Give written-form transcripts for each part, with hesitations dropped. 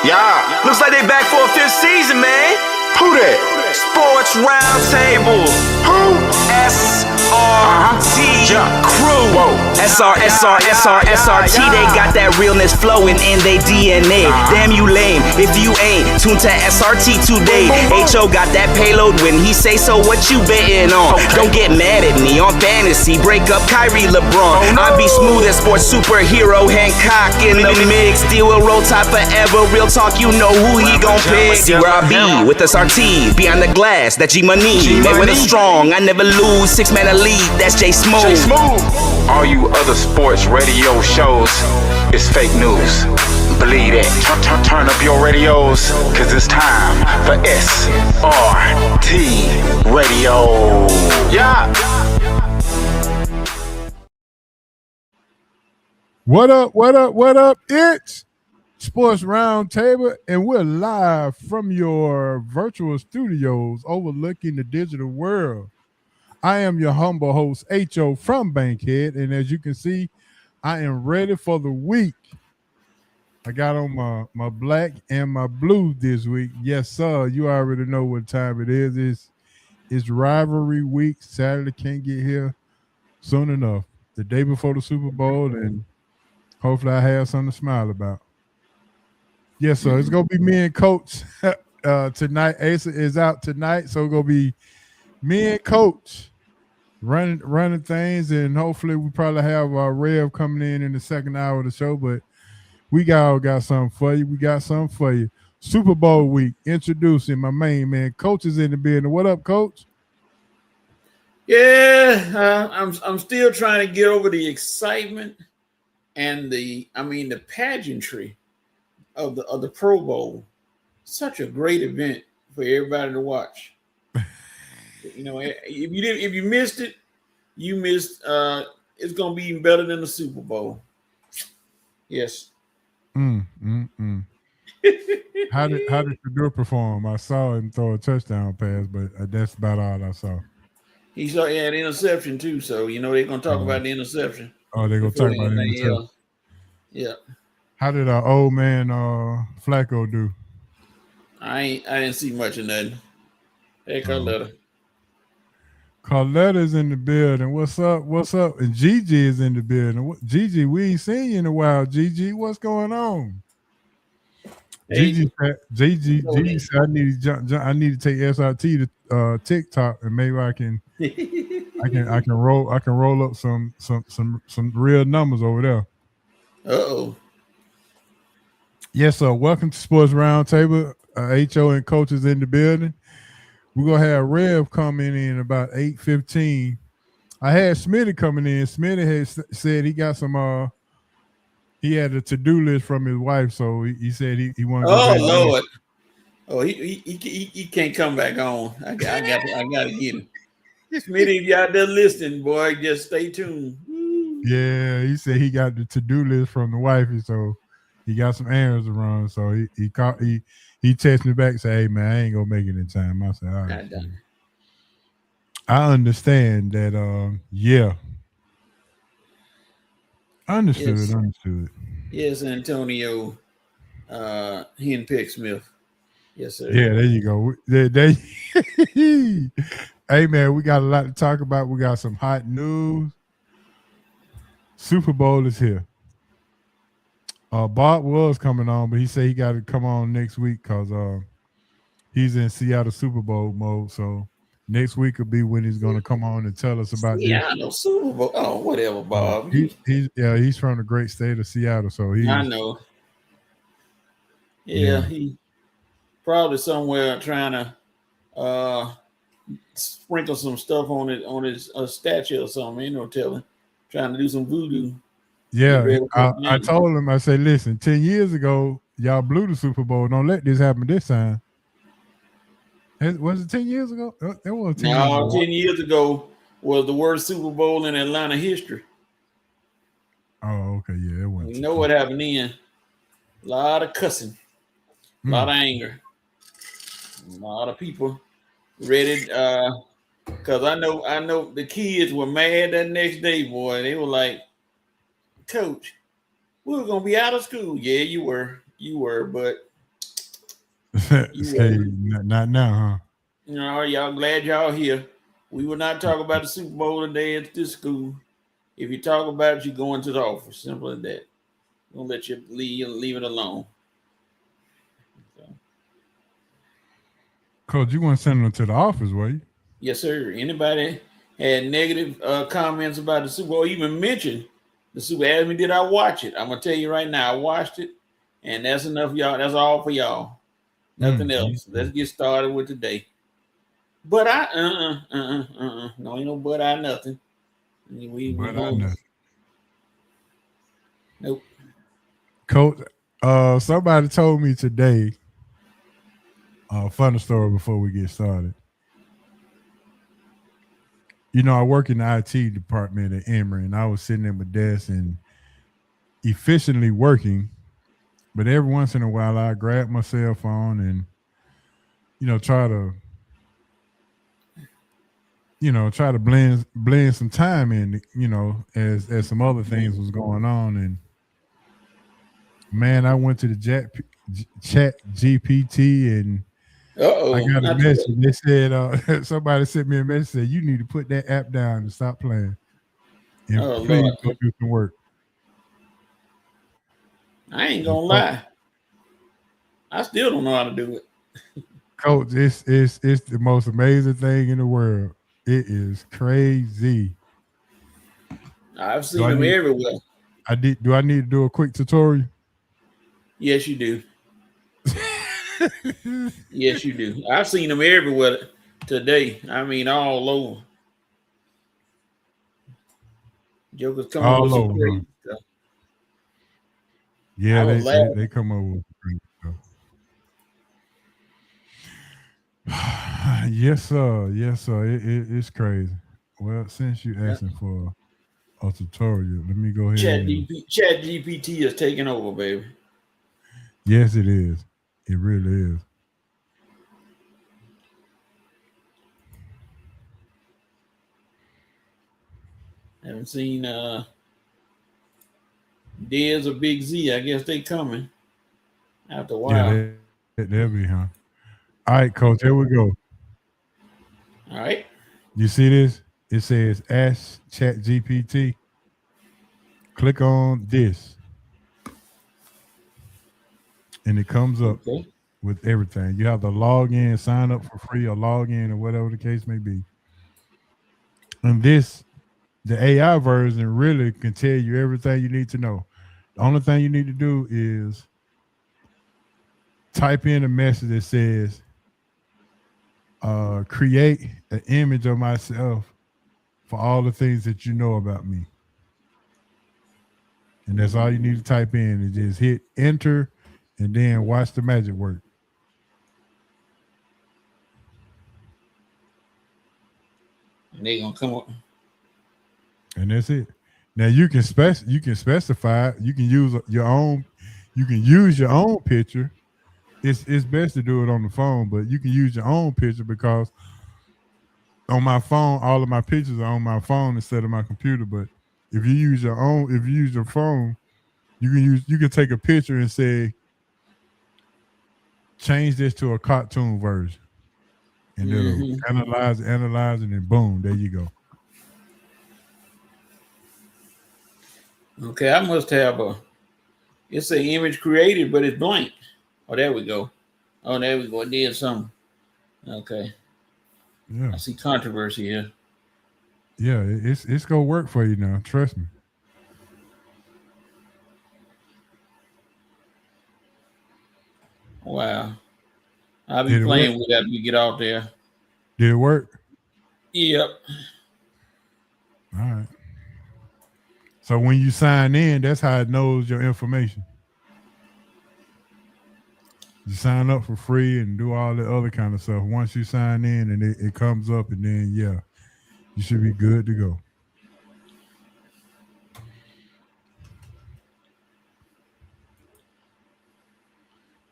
Yeah, looks like they back for a fifth season, man. Who that? Sports Roundtable. Who? SRT Crew. Whoa. SRT. They got that realness flowing in they DNA. Damn you lame if you ain't tuned to SRT today. HO got that payload when he say so. What you betting on? Don't get mad at me on fantasy. Break up Kyrie LeBron. I be smooth as sports superhero Hancock in the mix. Deal with roll tide forever. Real talk, you know who he gon' pick. See where I be with SRT. Behind the glass, that G Money. They with a strong, I never lose. 6-man elite, that's J Smooth. All you other sports radio shows is fake news. Believe it. Turn up your radios, cause it's time for SRT Radio. Yeah. What up? It's Sports Roundtable, and we're live from your virtual studios overlooking the digital world. I am your humble host, H.O. from Bankhead, and as you can see, I am ready for the week. I got on my black and my blue this week. Yes, sir. You already know what time it is. It's rivalry week. Saturday can't get here soon enough. The day before the Super Bowl, and hopefully I have something to smile about. Yes, sir. It's going to be me and Coach tonight. Asa is out tonight, so it's going to be me and Coach running things, and hopefully we probably have Rev coming in the second hour of the show, but we got something for you. Super Bowl week, introducing my main man. Coach is in the building. What up, Coach? Yeah, I'm still trying to get over the excitement and the pageantry of the Pro Bowl. Such a great event for everybody to watch. You know, if you missed it, you missed. It's gonna be even better than the Super Bowl. Yes. How did Shador perform? I saw him throw a touchdown pass, but that's about all I saw. He had interception too, so you know they're gonna talk about the interception. Oh, they're gonna talk about the interception. Yeah. How did our old man Flacco do? I didn't see much of nothing. Hey, Carletta. Carletta's in the building. What's up? And Gigi is in the building. Gigi, we ain't seen you in a while. Gigi, what's going on? Hey. Gigi said, I need to take SRT to TikTok, and maybe I can roll up some real numbers over there. Uh-oh. Yes, sir. Welcome to Sports Roundtable. HO and Coach is in the building. We're going to have Rev coming in about 8:15. I had Smitty coming in. Smitty had said he got some, he had a to-do list from his wife, so he said he wanted to go back. Lord. Oh, he can't come back on. I got to get him. Smitty, if you out there listening, boy, just stay tuned. Yeah, he said he got the to-do list from the wifey, so he got some errands to run. So he texted me back and said, "Hey man, I ain't gonna make it in time." I said, "All right." I understand that. Yeah, understood. Yes, Antonio, Henpeck Smith. Yes, sir. Yeah, there you go. Hey man, we got a lot to talk about. We got some hot news. Super Bowl is here. Bob was coming on, but he said he got to come on next week because he's in Seattle Super Bowl mode. So next week will be when he's going to come on and tell us about Seattle Super Bowl. Oh, whatever, Bob. He's from the great state of Seattle, so I know. Yeah, he probably somewhere trying to sprinkle some stuff on his statue or something. Ain't no telling. Trying to do some voodoo. Yeah, I told him, I said, listen, 10 years ago, y'all blew the Super Bowl. Don't let this happen this time. Was it 10 years ago? It was 10 years ago. 10 years ago was the worst Super Bowl in Atlanta history. Oh, okay, yeah. It was. You know what happened then. A lot of cussing, a lot of anger, a lot of people ready. Because I know the kids were mad that next day, boy. They were like, Coach, we were gonna be out of school. Yeah, you were, but Say, not now, huh? You know, y'all glad y'all here. We will not talk about the Super Bowl today at this school. If you talk about it, you go into the office. Simple as that. We'll let you leave it alone. So, Coach, you want to send them to the office, were you? yes, sir. Anybody had negative comments about the Super Bowl, even mentioned the Super Bowl, asked me, did I watch it? I'm going to tell you right now, I watched it, and that's enough, y'all. That's all for y'all. Nothing else. Let's get started with today. But no, ain't no but I nothing. We nothing. Nope. Coach, somebody told me today a funny story before we get started. You know, I work in the IT department at Emory, and I was sitting at my desk and efficiently working, but every once in a while I grab my cell phone and, you know, try to blend some time in, you know, as some other things was going on. And man, I went to the chat GPT and I got a message. They said somebody sent me a message, said you need to put that app down and stop playing. And please go do some work. I ain't gonna lie. I still don't know how to do it. Coach, it's the most amazing thing in the world. It is crazy. I've seen them everywhere. Do I need to do a quick tutorial? Yes, you do. Yes, you do. I've seen them everywhere today. I mean, all over. Jokers come up with some crazy stuff. Yeah, they come up with crazy stuff. Yes, sir. Yes, sir. It's crazy. Well, since you're asking for a tutorial, let me go ahead. Chat GPT is taking over, baby. Yes, it is. It really is. Haven't seen Dez or Big Z. I guess they coming after a while. Yeah, they'll be, huh? All right, Coach, here we go. All right. You see this? It says Ask Chat GPT. Click on this. And it comes up with everything. You have to log in, sign up for free, or log in, or whatever the case may be. And this, the AI version, really can tell you everything you need to know. The only thing you need to do is type in a message that says, create an image of myself for all the things that you know about me. And that's all you need to type in, and just hit enter and then watch the magic work. And they're gonna come up. And that's it. Now you can specify, you can use your own picture. It's best to do it on the phone, but you can use your own picture, because on my phone, all of my pictures are on my phone instead of my computer. But if you use your phone, you can take a picture and say, change this to a cartoon version. And it'll analyze, and then boom, there you go. Okay, I must have it's an image created, but it's blank. Oh, there we go. Oh, there we go. It did something. Okay. Yeah. I see controversy here. Yeah, it's gonna work for you now. Trust me. Wow. I'll be playing with that when we get out there. Did it work? Yep. All right. So when you sign in, that's how it knows your information. You sign up for free and do all the other kind of stuff. Once you sign in and it comes up, and then, yeah, you should be good to go.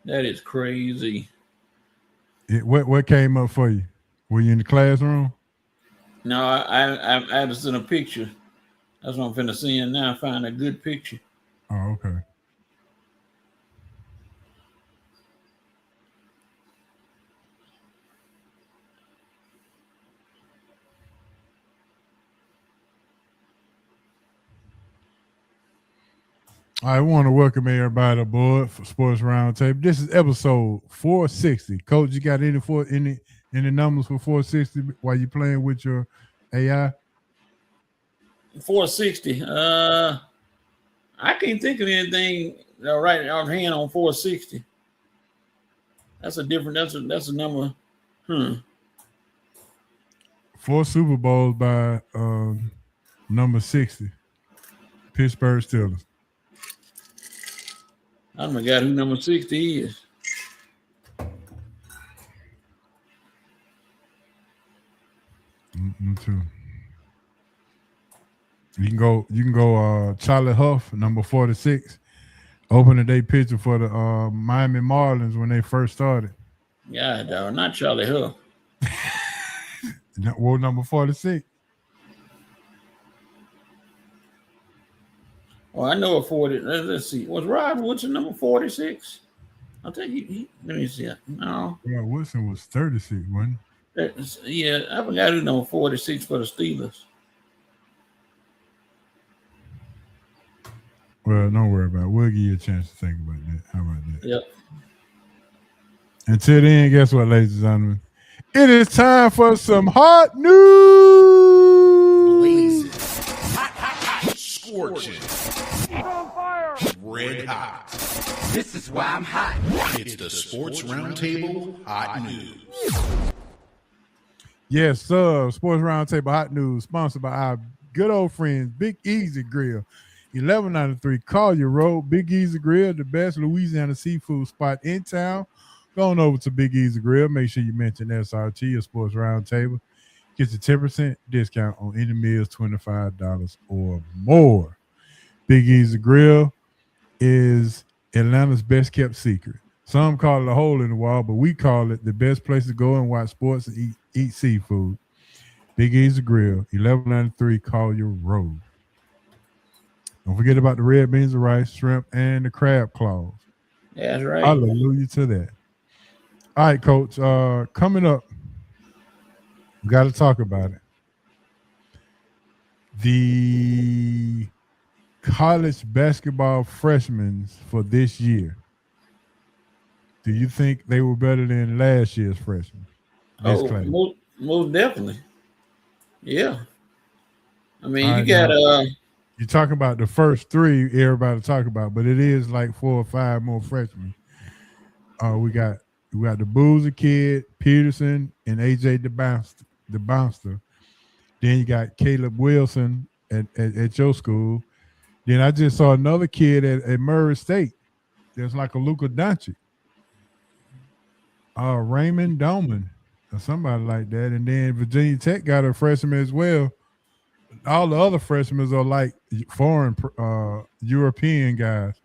That is crazy. What came up for you? Were you in the classroom? No, I had to send a picture. That's what I'm finna send now. Find a good picture. Oh, okay. I want to welcome everybody aboard for Sports Roundtable. This is episode 460. Coach, you got any numbers for 460 while you playing with your AI? 460. I can't think of anything right offhand on 460. That's a different. That's a number. 4 Super Bowls by number 60. Pittsburgh Steelers. I forgot who number 60 is. Me too. You can go Charlie Huff, number 46, opening day pitcher for the Miami Marlins when they first started. Yeah, dog, not Charlie Huff. Well, number 46. Well, I know a 40. Let's see. Was Rod Woodson number 46? I think he let me see. No. Yeah, Woodson was 36, wasn't he? Yeah, I forgot who number 46 for the Steelers. Well, don't worry about it. We'll give you a chance to think about that. How about that? Yep. Until then, guess what, ladies and gentlemen? It is time for some hot news. Blazing. Hot. Scorching. On fire. Red hot. This is why I'm hot. It's the Sports Roundtable Hot News. Yes, sir. Sports Roundtable Hot News, sponsored by our good old friends, Big Easy Grill, 1193 Collier Road. Big Easy Grill, the best Louisiana seafood spot in town. Go on over to Big Easy Grill. Make sure you mention SRT or Sports Roundtable. Get your 10% discount on any meals, $25 or more. Big Easy Grill is Atlanta's best kept secret. Some call it a hole in the wall, but we call it the best place to go and watch sports and eat seafood. Big Easy Grill, 1193 Collier Road. Don't forget about the red beans and rice, shrimp, and the crab claws. That's right. Hallelujah to that. All right, Coach. Coming up, we got to talk about it. The college basketball freshmen for this year. Do you think they were better than last year's freshmen? Most definitely. Yeah. I mean, All you right, got you're talking about the first three everybody talk about, but it is like 4 or 5 more freshmen. We got the Boozer kid, Peterson, and AJ the Bouncer. Then you got Caleb Wilson at your school. Then I just saw another kid at Murray State. There's like a Luka Doncic. Raymond Doman or somebody like that. And then Virginia Tech got a freshman as well. All the other freshmen are like foreign European guys.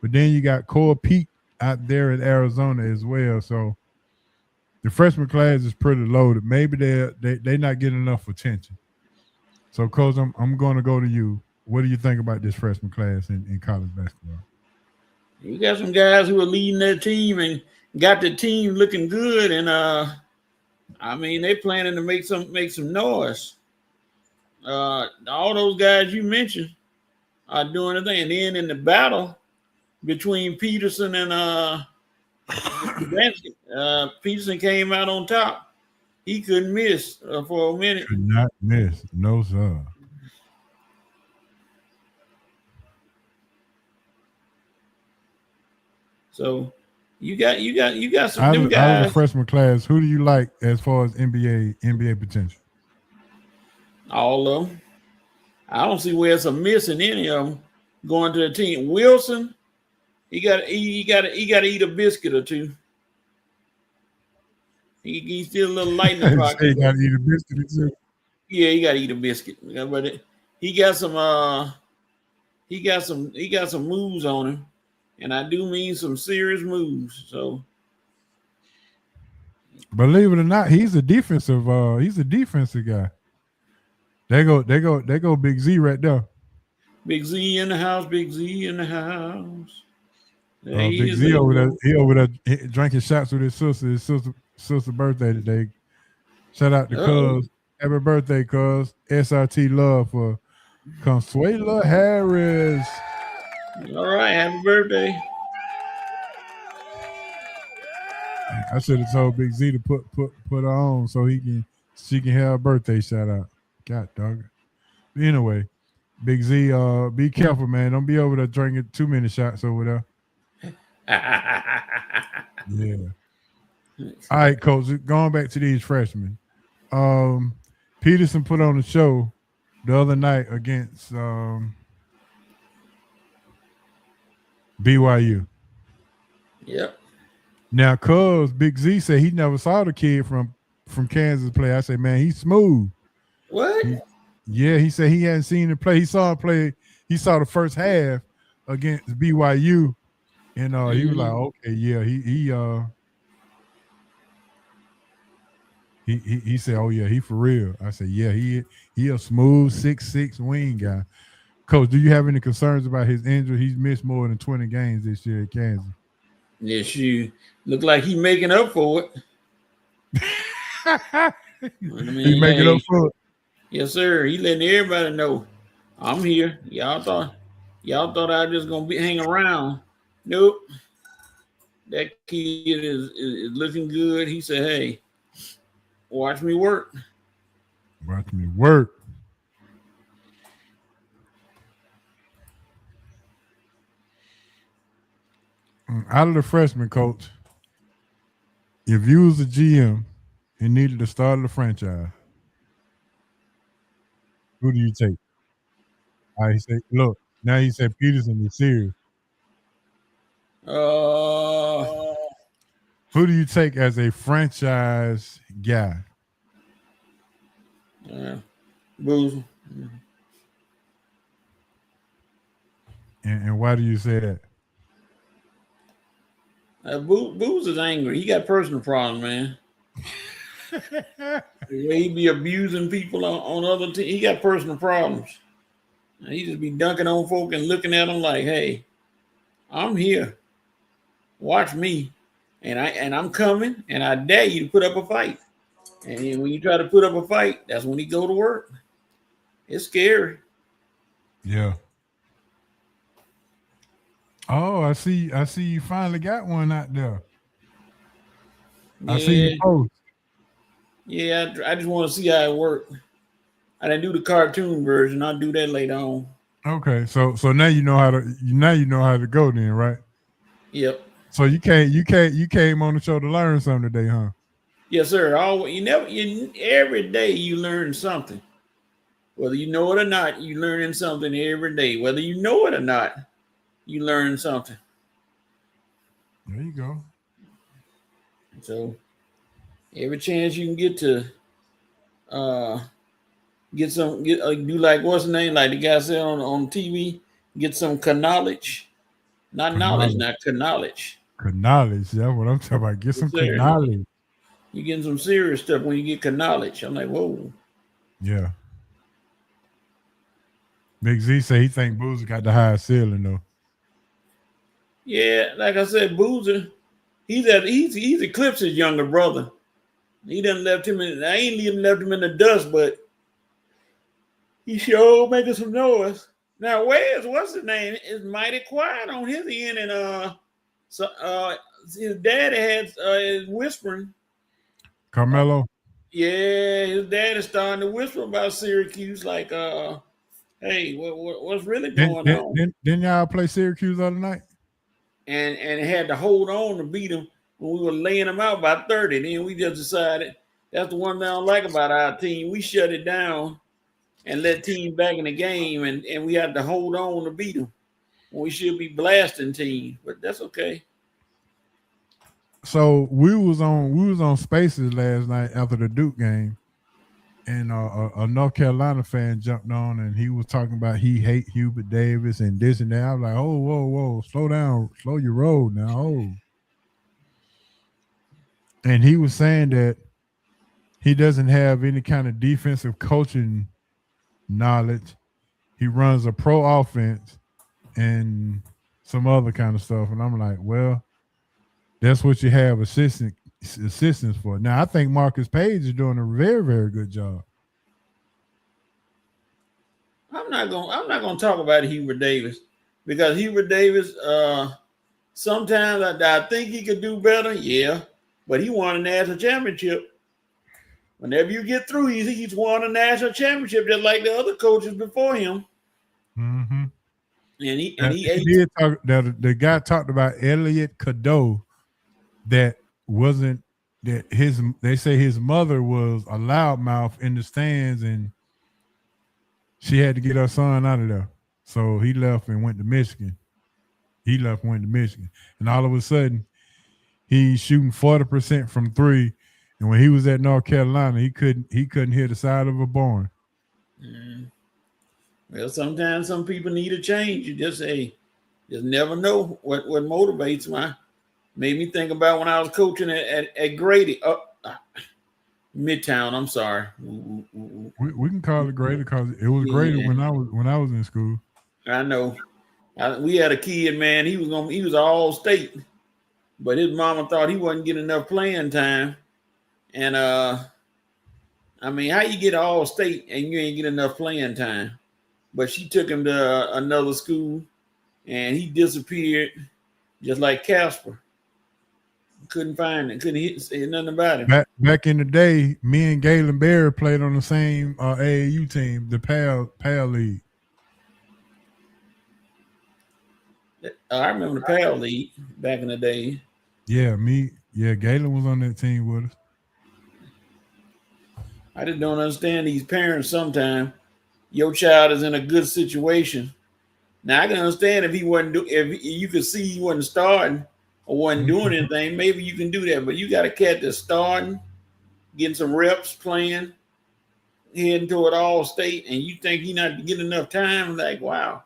But then you got Cole Pete out there in Arizona as well. So the freshman class is pretty loaded. Maybe they're not getting enough attention. So, Coach, I'm going to go to you. What do you think about this freshman class in college basketball? you got some guys who are leading their team and got the team looking good, and I mean they planning to make some noise. All those guys you mentioned are doing the thing. And then in the battle between Peterson and Peterson came out on top. He couldn't miss for a minute. Could not miss. No, sir. So you got some Out them of guys. the freshman class, who do you like as far as NBA potential? All of them. I don't see where it's a miss in any of them going to the team. Wilson, he got to eat a biscuit or two. He's still a little light in the pocket. He got to eat a biscuit or two. Yeah, he got to eat a biscuit. But he got some moves on him, and I do mean some serious moves. So, believe it or not, he's a defensive guy. They go Big Z right there. Big Z in the house. Big Z in the house. Big Z over there. He over there drinking shots with his sister. His sister's birthday today. Shout out to Cuz. Happy birthday, Cuz. SRT love for Consuela Harris. All right, happy birthday. I should have told Big Z to put her on so she can have a birthday shout out. God dog it. Anyway, Big Z, be careful, man. Don't be over there drinking too many shots over there. Yeah. All right, Coach. Going back to these freshmen. Peterson put on a show the other night against BYU. Yep. Now, cuz Big Z said he never saw the kid from Kansas play. I said, man, he's smooth. What? He said he hadn't seen him play. He saw him play. He saw the first half against BYU, and he was like, okay, yeah, he said, oh yeah, he for real. I said, yeah, he a smooth 6'6" wing guy. Coach, do you have any concerns about his injury? He's missed more than 20 games this year at Kansas. Yes, you look like he's making up for it. He's making up for it. Yes, sir. He letting everybody know I'm here. Y'all thought I was just gonna be hang around. Nope. That kid is looking good. He said, hey, watch me work. Watch me work. Out of the freshman, Coach, if you was a GM and needed to start the franchise, who do you take? He said, look, now he said Peterson is serious. Who do you take as a franchise guy? Boozer. And why do you say that? Boozer's angry. He got personal problems, man. The way he be abusing people on other teams, he got personal problems. And he just be dunking on folk and looking at them like, hey, I'm here. Watch me. And I'm coming, and I dare you to put up a fight. And then when you try to put up a fight, that's when he go to work. It's scary. Yeah. Oh, I see you finally got one out there. Yeah. I see you post. Yeah, I just want to see how it works. I didn't do the cartoon version. I'll do that later on. Okay, so now you know how to go then, right? Yep. So you came on the show to learn something today, huh? Yes, sir. Every day you learn something. Whether you know it or not, you learning something every day. Whether you know it or not, you learn something. There you go. So every chance you can get to do like what's the name, like the guy said on TV, get some knowledge. Not knowledge, not knowledge. Knowledge, that's what I'm talking about. Get some knowledge. You're getting some serious stuff when you get knowledge. I'm like, whoa. Yeah. Big Z say he think Boozer got the highest ceiling though. Yeah, like I said, Boozer, he's eclipsed his younger brother. He done left him in. I ain't even left him in the dust, but he sure making some noise. Now, what's his name? Is mighty quiet on his end, and his daddy is whispering. Carmelo. Yeah, his dad is starting to whisper about Syracuse, like, hey, what's really going on? Didn't y'all play Syracuse the other night? And had to hold on to beat them when we were laying them out by 30. Then we just decided that's the one thing I don't like about our team. We shut it down and let teams back in the game, and we had to hold on to beat them when we should be blasting teams. But that's okay. So we was on Spaces last night after the Duke game, and a North Carolina fan jumped on, and he was talking about he hate Hubert Davis and this and that. I was like, oh, whoa, slow down, slow your roll now. Oh. And he was saying that he doesn't have any kind of defensive coaching knowledge. He runs a pro offense and some other kind of stuff. And I'm like, well, that's what you have assistants for. Now, I think Marcus Page is doing a very, very good job. I'm not gonna talk about Hubert Davis. because Hubert Davis, sometimes I think he could do better, yeah, but he won a national championship. Whenever you get through, he's won a national championship just like the other coaches before him. Mm-hmm. And he did talk, the guy talked about Elliot Cadeau, they say his mother was a loudmouth in the stands and she had to get her son out of there. So he left and went to Michigan. And all of a sudden, he's shooting 40% from three. And when he was at North Carolina, he couldn't hit the side of a barn. Well, sometimes some people need a change. You just never know what motivates me. Made me think about when I was coaching at Grady, Midtown. I'm sorry. We can call it Grady because it was Grady when I was in school. I know. We had a kid, man. He was all state, but his mama thought he wasn't getting enough playing time. And I mean, how you get all state and you ain't get enough playing time? But she took him to another school, and he disappeared, just like Casper. Couldn't find it. Couldn't say nothing about him. Back in the day, me and Galen Berry played on the same AAU team, the PAL League. I remember the PAL League back in the day. Yeah, Galen was on that team with us. I just don't understand these parents sometimes. Your child is in a good situation. Now I can understand if you could see he wasn't starting or wasn't doing anything, maybe you can do that. But you got a cat that's starting, getting some reps, playing, heading toward all state, and you think he not getting enough time. Like, wow,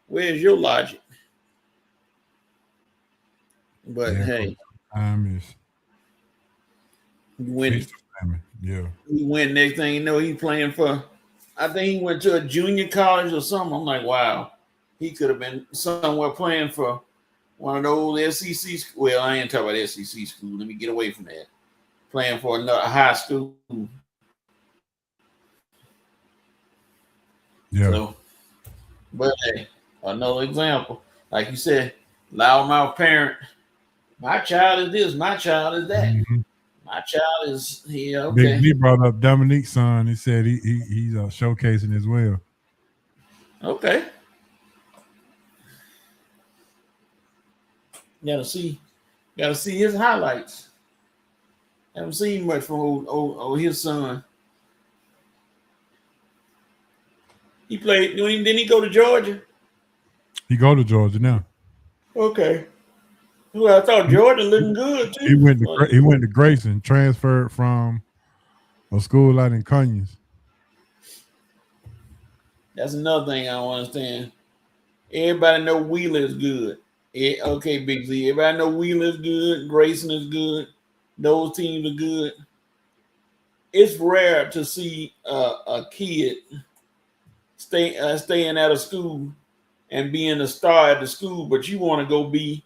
where's your logic? But hey, time is winning. Yeah, he went. Next thing you know, he's playing for. I think he went to a junior college or something. I'm like, wow, he could have been somewhere playing for one of those SEC. Well, I ain't talking about SEC school. Let me get away from that. Playing for a high school. Yeah. So, but hey, another example, like you said, loudmouth parent. My child is this. My child is that. Mm-hmm. My child is here. Okay. He brought up Dominique's son. He said he's showcasing as well. Okay. Gotta see his highlights. Haven't seen much from old his son. He played. Didn't he go to Georgia? He go to Georgia now. Okay. Well, I thought Georgia looking good too. He went to Grayson, transferred from a school out in Conyers. That's another thing I don't understand. Everybody know Wheeler is good. Okay, Big Z. Everybody know Wheeler is good. Grayson is good. Those teams are good. It's rare to see a kid staying at a school and being a star at the school, but you want to go be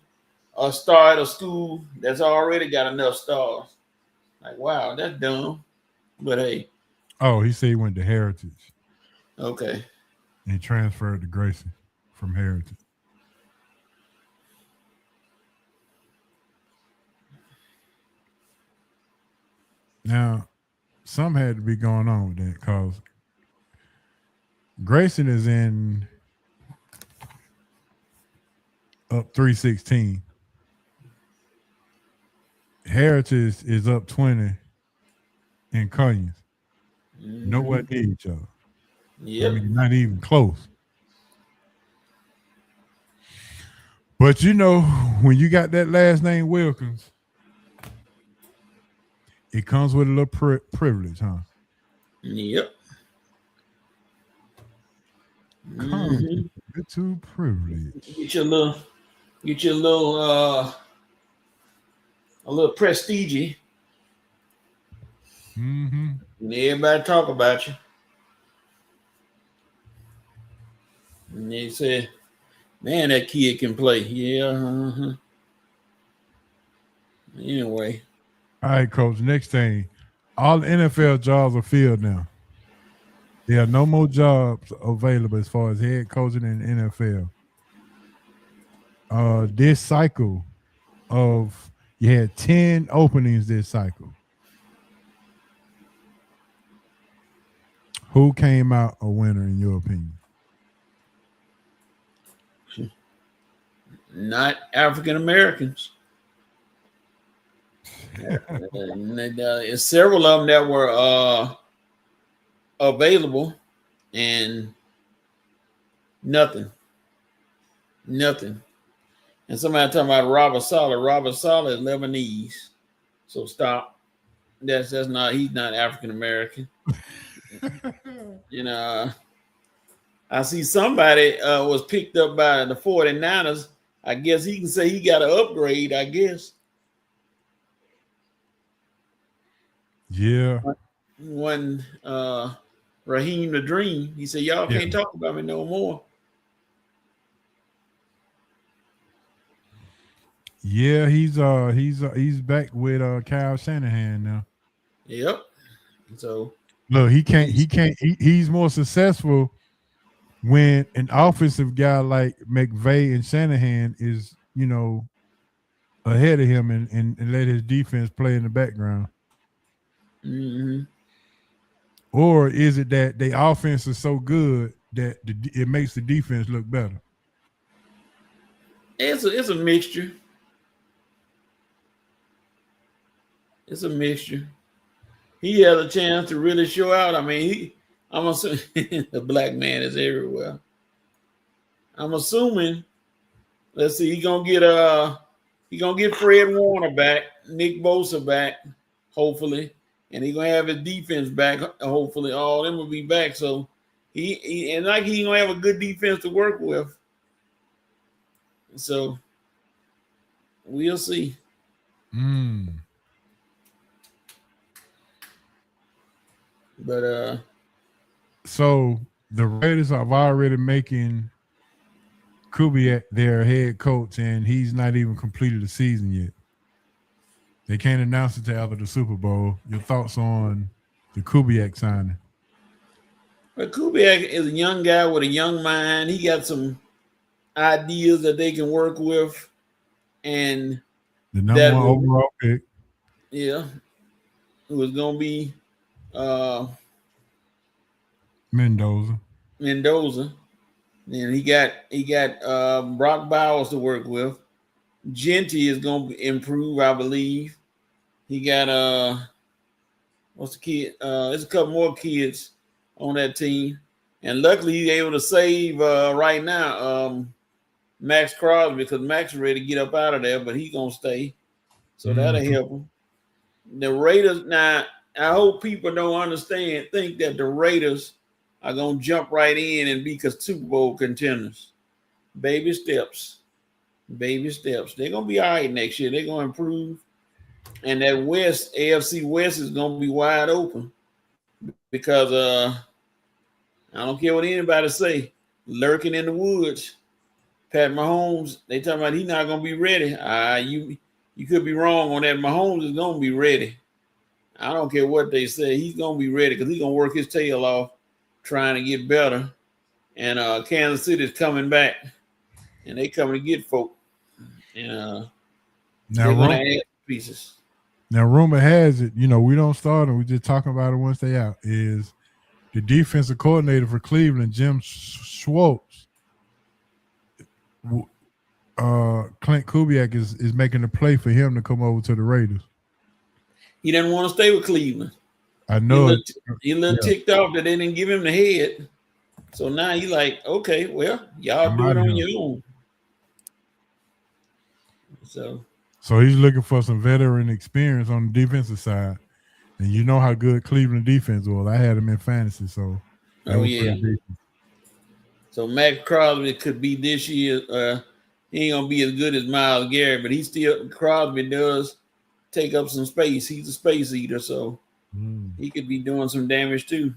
a star at a school that's already got enough stars. Like, wow, that's dumb. But hey. Oh, he said he went to Heritage. Okay. And he transferred to Grayson from Heritage. Now, something had to be going on with that because Grayson is in up 316. Heritage is up 20 in Conyers. Nowhere near each other. Yep. I mean, not even close. But you know, when you got that last name Wilkins, it comes with a little privilege, huh? Yep. To privilege. Get your little a little prestige. Mm-hmm. And everybody talk about you. And they say, man, that kid can play. Yeah. Anyway. All right, Coach. Next thing, all the NFL jobs are filled now. There are no more jobs available as far as head coaching in the NFL. this cycle of you had 10 openings this cycle. Who came out a winner in your opinion? Not African Americans. Several of them that were available, and nothing. And somebody talking about Robert Saleh. Robert Saleh is Lebanese, so stop. That's not. He's not African American. You know, I see somebody was picked up by the 49ers. I guess he can say he got an upgrade, I guess. Yeah. When Raheem the Dream, he said, y'all can't talk about me no more. Yeah, he's back with Kyle Shanahan now. Yep. So look, he's more successful when an offensive guy like McVay and Shanahan is, you know, ahead of him and let his defense play in the background. Mm-hmm. Or is it that the offense is so good that it makes the defense look better? It's a mixture. It's a mixture. He has a chance to really show out. I mean, I'm assuming the black man is everywhere. I'm assuming, let's see, he's gonna get Fred Warner back, Nick Bosa back, hopefully, and he's gonna have his defense back, hopefully. All of them will be back. So he's gonna have a good defense to work with. So we'll see. But so the Raiders are already making Kubiak their head coach, and he's not even completed the season yet. They can't announce it till after the Super Bowl. Your thoughts on the Kubiak signing? But Kubiak is a young guy with a young mind. He got some ideas that they can work with, and the number one overall pick. Yeah, it was gonna be Mendoza. And he got Brock Bowers to work with. Genty is gonna improve, I believe. He got what's the kid? There's a couple more kids on that team, and luckily he's able to save right now Max Crosby, because Max is ready to get up out of there, but he's gonna stay, so that'll help him. The Raiders now. I hope people don't think that the Raiders are going to jump right in and be Super Bowl contenders. Baby steps. They're going to be all right next year. They're going to improve. And that AFC West is going to be wide open because I don't care what anybody say, lurking in the woods. Pat Mahomes, they talking about he's not going to be ready. You could be wrong on that. Mahomes is going to be ready. I don't care what they say. He's going to be ready because he's going to work his tail off trying to get better. And Kansas City is coming back. And they coming to get folk. And they're going to add pieces. Now, rumor has it, you know, we don't start them. We're just talking about it once they out, is the defensive coordinator for Cleveland, Jim Schwartz. Clint Kubiak is making a play for him to come over to the Raiders. He didn't want to stay with Cleveland. I know. He a little ticked off that they didn't give him the head. So now he's like, okay, well, y'all do it on your own. So he's looking for some veteran experience on the defensive side. And you know how good Cleveland defense was. I had him in fantasy, so So Max Crosby could be this year. He ain't gonna be as good as Myles Garrett, but Crosby does take up some space. He's a space eater, so he could be doing some damage too.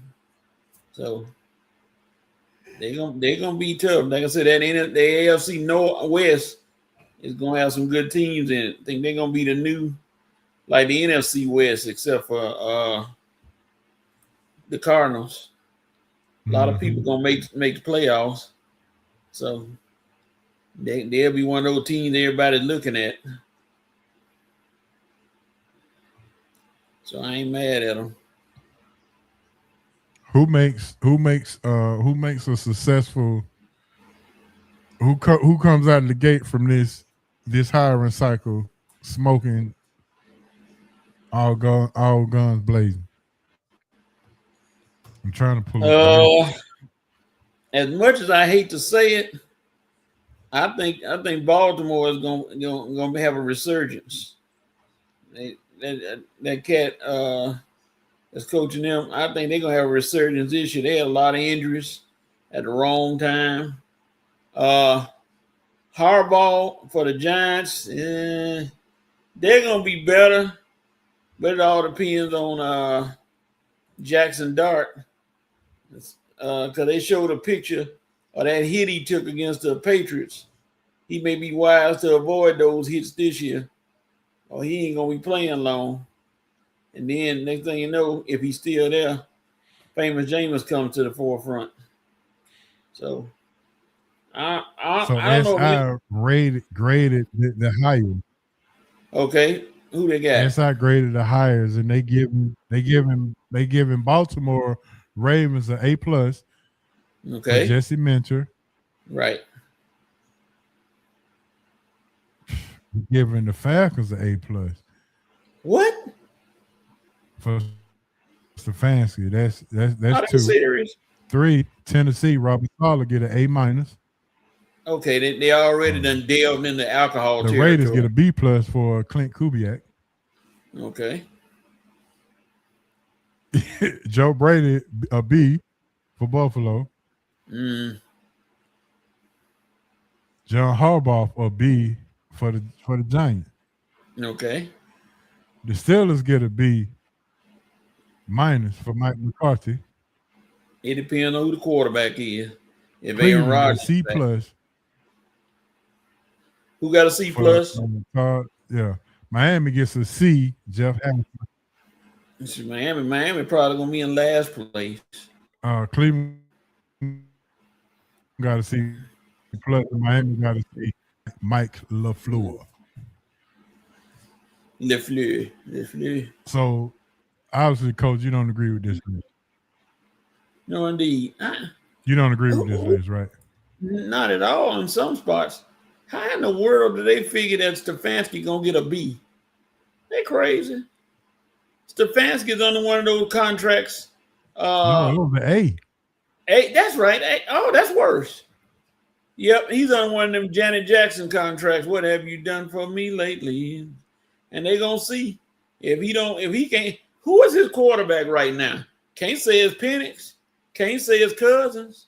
So they're gonna be tough. Like I said, the AFC Northwest is gonna have some good teams in it. I think they're gonna be the new, like the NFC West, except for the Cardinals. A lot of people gonna make the playoffs. So They'll be one of those teams everybody's looking at. So I ain't mad at them. Who makes a successful who comes out of the gate from this hiring cycle smoking all guns blazing? I'm trying to pull up. As much as I hate to say it, I think Baltimore is gonna have a resurgence. That cat that's coaching them, I think they're gonna have a resurgence this year. They had a lot of injuries at the wrong time. Harbaugh for the Giants, they're gonna be better, but it all depends on Jackson Dart, because they showed a picture of that hit he took against the Patriots. He may be wise to avoid those hits this year, or he ain't gonna be playing long. And then next thing you know, if he's still there, Famous Jameis comes to the forefront. So I don't know. SI graded the higher. Okay, who they got? SI graded the hires, and they giving Baltimore Ravens an A+. Okay, Jesse Minter. Right. Giving the Falcons an A+. What? For Stefanski, that's 2. Serious? 3, Tennessee, Robert Saleh get an A-. Okay, they already done delved into alcohol. The Raiders get a B+ for Clint Kubiak. Okay. Joe Brady a B for Buffalo. John Harbaugh a B for the Giants. Okay. The Steelers get a B- for Mike McCarthy. It depends on who the quarterback is. If Aaron Cleveland Rodgers, C+. Who got a C+? Yeah. Miami gets a C. Jeff Hamilton. Miami probably gonna be in last place. Cleveland got a C+. Miami got a C. Mike LaFleur. LaFleur. So obviously, Coach, you don't agree with this list. No, indeed. You don't agree with this list, right? Not at all. In some spots, how in the world do they figure that Stefanski gonna get a B? They crazy. Stefanski's under one of those contracts. No, it was an A. A, that's right. A, oh, that's worse. Yep, he's on one of them Janet Jackson contracts. What have you done for me lately? And they gonna see if he can't. Who is his quarterback right now? Can't say it's Penix. Can't say it's Cousins.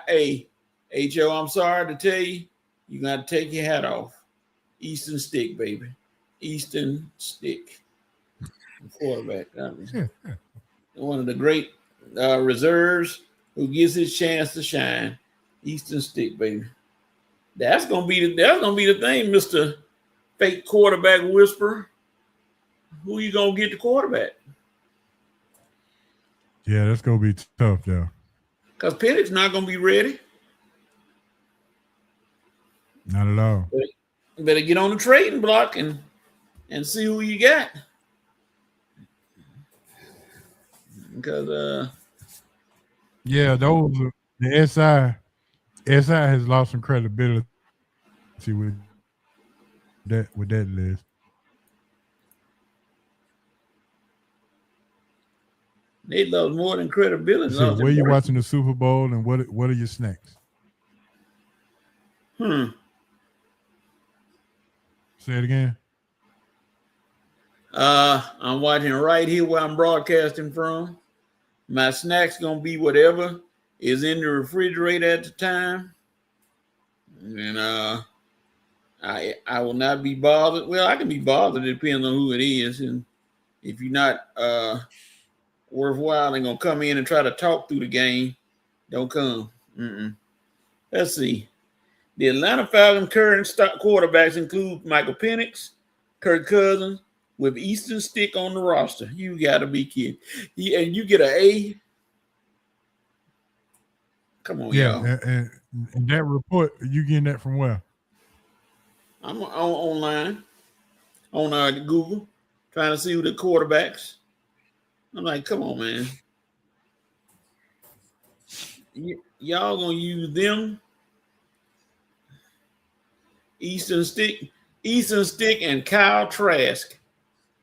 Hey, H.O., I'm sorry to tell you, you got to take your hat off. Easton Stick, baby. Easton Stick. Quarterback. One of the great reserves who gets his chance to shine. Easton Stick, baby. That's gonna be the thing, Mr. Fake Quarterback Whisperer. Who you gonna get the quarterback? Yeah, that's gonna be tough, though. Because Penix not gonna be ready. Not at all. You better get on the trading block and see who you got. Because yeah, the SI has lost some credibility with that list. they lost more than credibility. So where you watching the Super Bowl, and what are your snacks? Say it again. I'm watching right here where I'm broadcasting from. My snack's gonna be whatever is in the refrigerator at the time, and I will not be bothered. Well, I can be bothered. It depends on who it is, and if you're not worthwhile and gonna come in and try to talk through the game, don't come. Let's see. The Atlanta Falcons' current stock quarterbacks include Michael Penix, Kirk Cousins, with Easton Stick on the roster. You got to be kidding. And you get an A? Come on, Yeah, y'all. and that report, you getting that from where? I'm online on Google trying to see who the quarterbacks. I'm like, come on, man. Y'all gonna use them? Easton Stick, and Kyle Trask.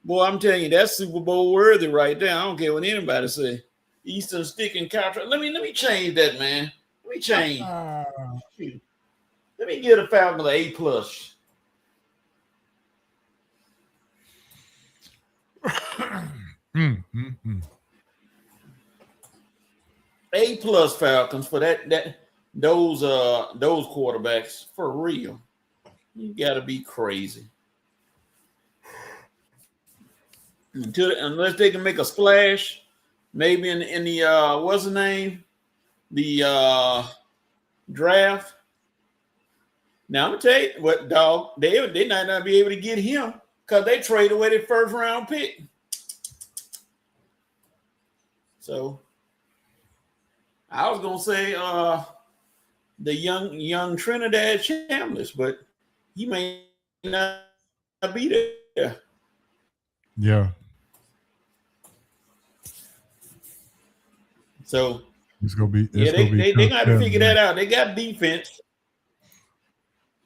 Boy, I'm telling you, that's Super Bowl worthy right there. I don't care what anybody say. Easton Stick and Kyle Trask. Let me change that, man. Let me change. Let me give the Falcons an A+. A+ Falcons for those quarterbacks for real. You gotta be crazy. Unless they can make a splash, maybe in the what's the name? The draft. Now I'm gonna tell you what, dog, they might not be able to get him because they trade away their first round pick. So I was gonna say the young Trinidad Chambliss, but he may not be there. Yeah. So it's gonna be. They got to figure that out. They got defense.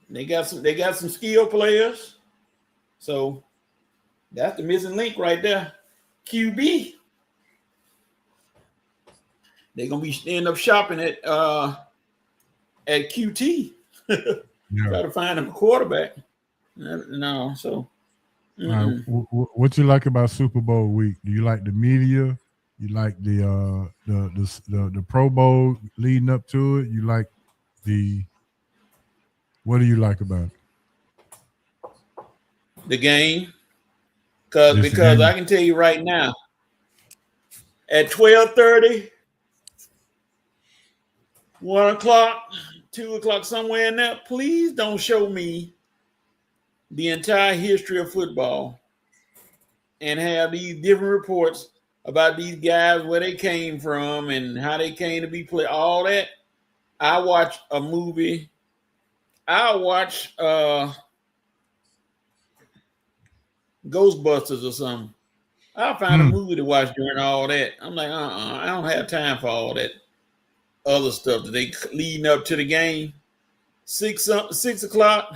They got some skill players. So that's the missing link right there. QB. They're gonna end up shopping at QT. Try to find a quarterback. No, so. What you like about Super Bowl week? Do you like the media? You like the Pro Bowl leading up to it? You like what do you like about it? The game. Because I can tell you right now, at 12:30, 1 o'clock, 2 o'clock, somewhere in there, please don't show me the entire history of football and have these different reports about these guys, where they came from and how they came to be played, all that. I watch a movie. I watch Ghostbusters or something. I'll find a movie to watch during all that. I'm like, I don't have time for all that other stuff that they leading up to the game. 6 o'clock.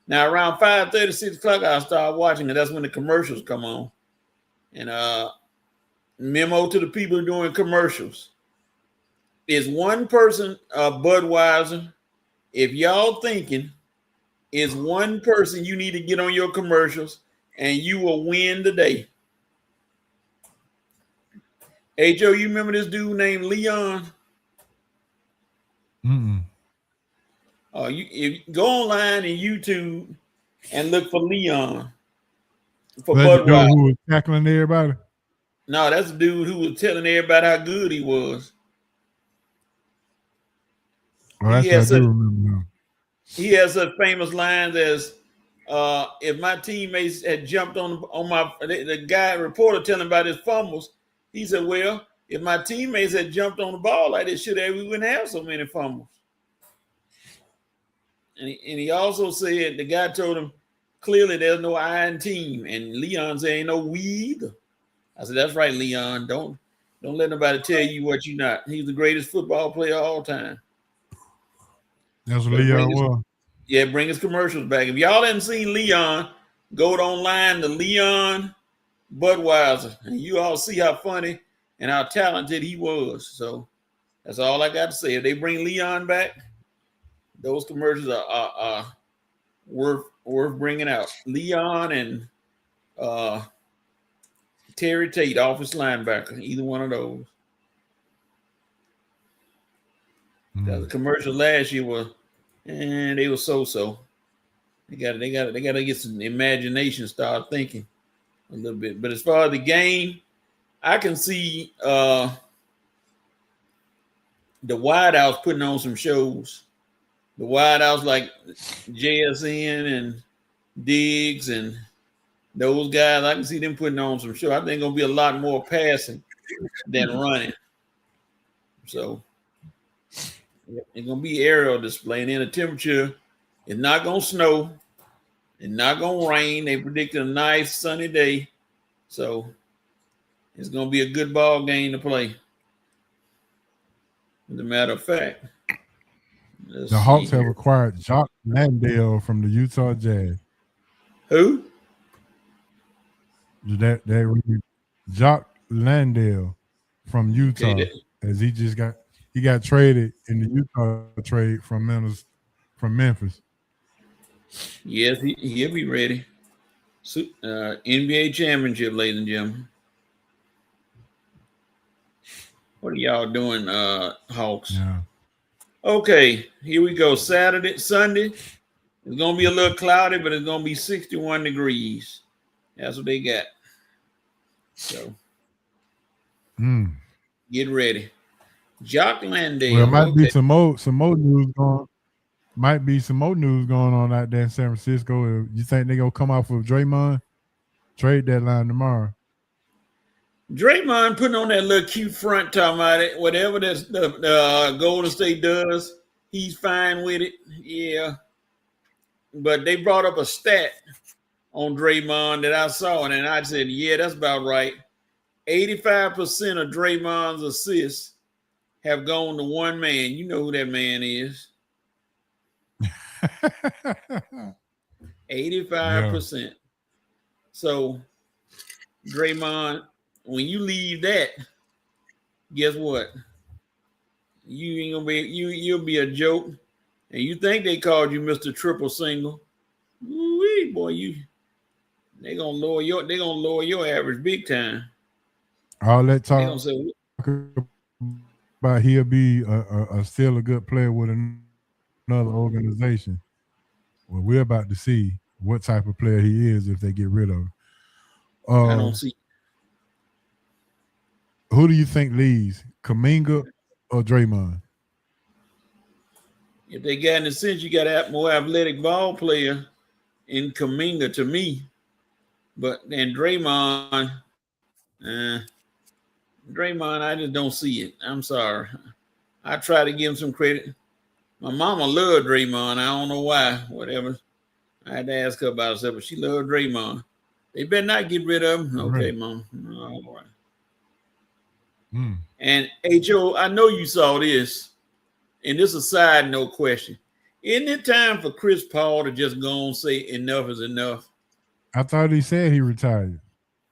Now around 5:30, 6 o'clock, I'll start watching it. That's when the commercials come on. And memo to the people doing commercials. Is one person, Budweiser, if y'all thinking is one person you need to get on your commercials and you will win today. Hey, Joe, you remember this dude named Leon? If you go online and YouTube and look for Leon. For Budweiser. The dude who was tackling everybody? No, that's the dude who was telling everybody how good he was. Oh, that's what I do remember now. He has such famous lines as, if my teammates had jumped on the guy reporter telling about his fumbles, he said, well, if my teammates had jumped on the ball like they should have, we wouldn't have so many fumbles. And he also said, the guy told him, clearly there's no iron team. And Leon said, ain't no we either. I said, that's right, Leon. Don't let nobody tell you what you're not. He's the greatest football player of all time. That's what Leon was. Yeah, bring his commercials back. If y'all haven't seen Leon, go online to Leon Budweiser, and you all see how funny and how talented he was. So that's all I got to say. If they bring Leon back, those commercials are worth bringing out. Leon and Terry Tate, offensive linebacker, either one of those. The commercial last year was, and they were so. They got to get some imagination, start thinking a little bit. But as far as the game, I can see the wideouts putting on some shows. The wideouts like JSN and Diggs and those guys, I can see them putting on some show. I think gonna be a lot more passing than running. So It's gonna be aerial display, and then the temperature is not gonna snow, it's not gonna rain. They predicted a nice sunny day, so it's gonna be a good ball game to play. As a matter of fact, The Hawks have acquired Jock Landale from the Utah Jazz. Who? That Jock Landale from Utah, as he got traded in the Utah trade from Memphis. Yes, he'll be ready. NBA championship, ladies and gentlemen. What are y'all doing, Hawks? Yeah. Okay, here we go. Sunday. It's gonna be a little cloudy, but it's gonna be 61 degrees. That's what they got. So get ready. Jock Landale. Well, might be some more news going. Might be some more news going on out there in San Francisco. You think they're gonna come off with Draymond? Trade deadline tomorrow. Draymond putting on that little cute front, talking about it. Whatever the Golden State does, he's fine with it. Yeah. But they brought up a stat on Draymond that I saw, and I said, yeah, that's about right. 85% of Draymond's assists have gone to one man. You know who that man is. 85%. Yeah. So, Draymond, when you leave that, guess what? You ain't gonna be you'll be a joke. And you think they called you Mr. Triple Single. Ooh, boy, they're gonna lower your average big time. All that talk about he'll be still a good player with another organization. Well, we're about to see what type of player he is if they get rid of him. I don't see. Who do you think leads, Kuminga or Draymond? If they got in a sense, you got a more athletic ball player in Kuminga to me. But then Draymond, I just don't see it. I'm sorry. I try to give him some credit. My mama loved Draymond. I don't know why. Whatever. I had to ask her about herself, but she loved Draymond. They better not get rid of him. Okay, Mom. All right. And H.O., I know you saw this, and this is a side note question. Isn't it time for Chris Paul to just go and say enough is enough? I thought he said he retired,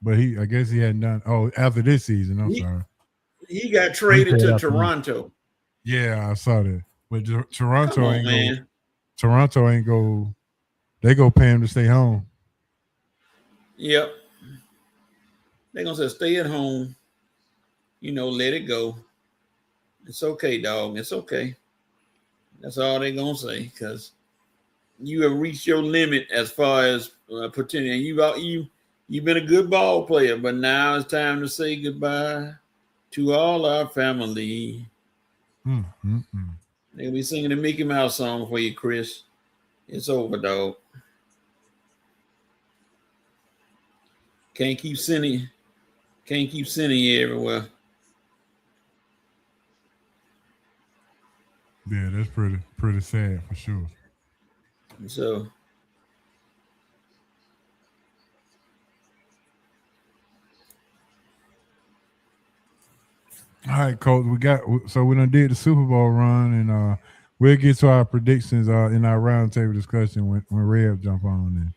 but I guess he hadn't done. Oh, after this season, I'm sorry. He got traded to Toronto. Yeah, I saw that. But Toronto ain't go. They go pay him to stay home. Yep. They're gonna say stay at home. Let it go. It's okay, dog. It's okay. That's all they're gonna say, because you have reached your limit as far as potential. You've been a good ball player, but now it's time to say goodbye to all our family. They're gonna be singing the Mickey Mouse song for you, Chris. It's over, dog. Can't keep sending you everywhere. Yeah, that's pretty sad for sure. So all right, Coach. We're done did the Super Bowl run, and we'll get to our predictions in our roundtable discussion when Rev jump on, and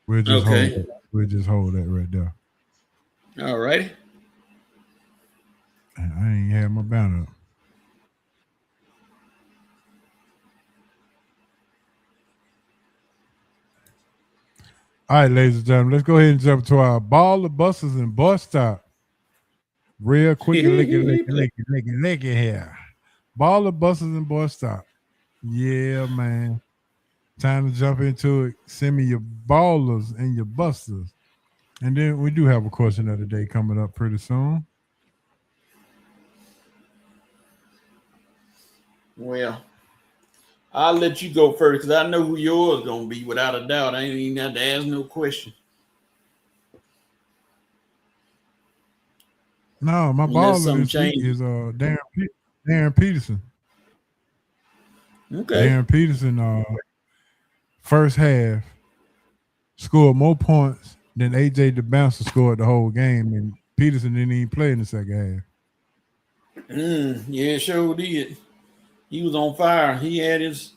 we'll just hold that right there. All right. I ain't had my banner up. All right, ladies and gentlemen, let's go ahead and jump to our baller buses and bus stop. Real quick, lick it here. Baller buses and bus stop. Yeah, man. Time to jump into it. Send me your ballers and your busters. And then we do have a question of the day coming up pretty soon. Well, I'll let you go first because I know who yours is going to be without a doubt. I ain't even have to ask no question. No, my baller this week is Darren Peterson. Okay. Darren Peterson, first half, scored more points than AJ the Bouncer scored the whole game, and Peterson didn't even play in the second half. Yeah, sure did. He was on fire. He had his.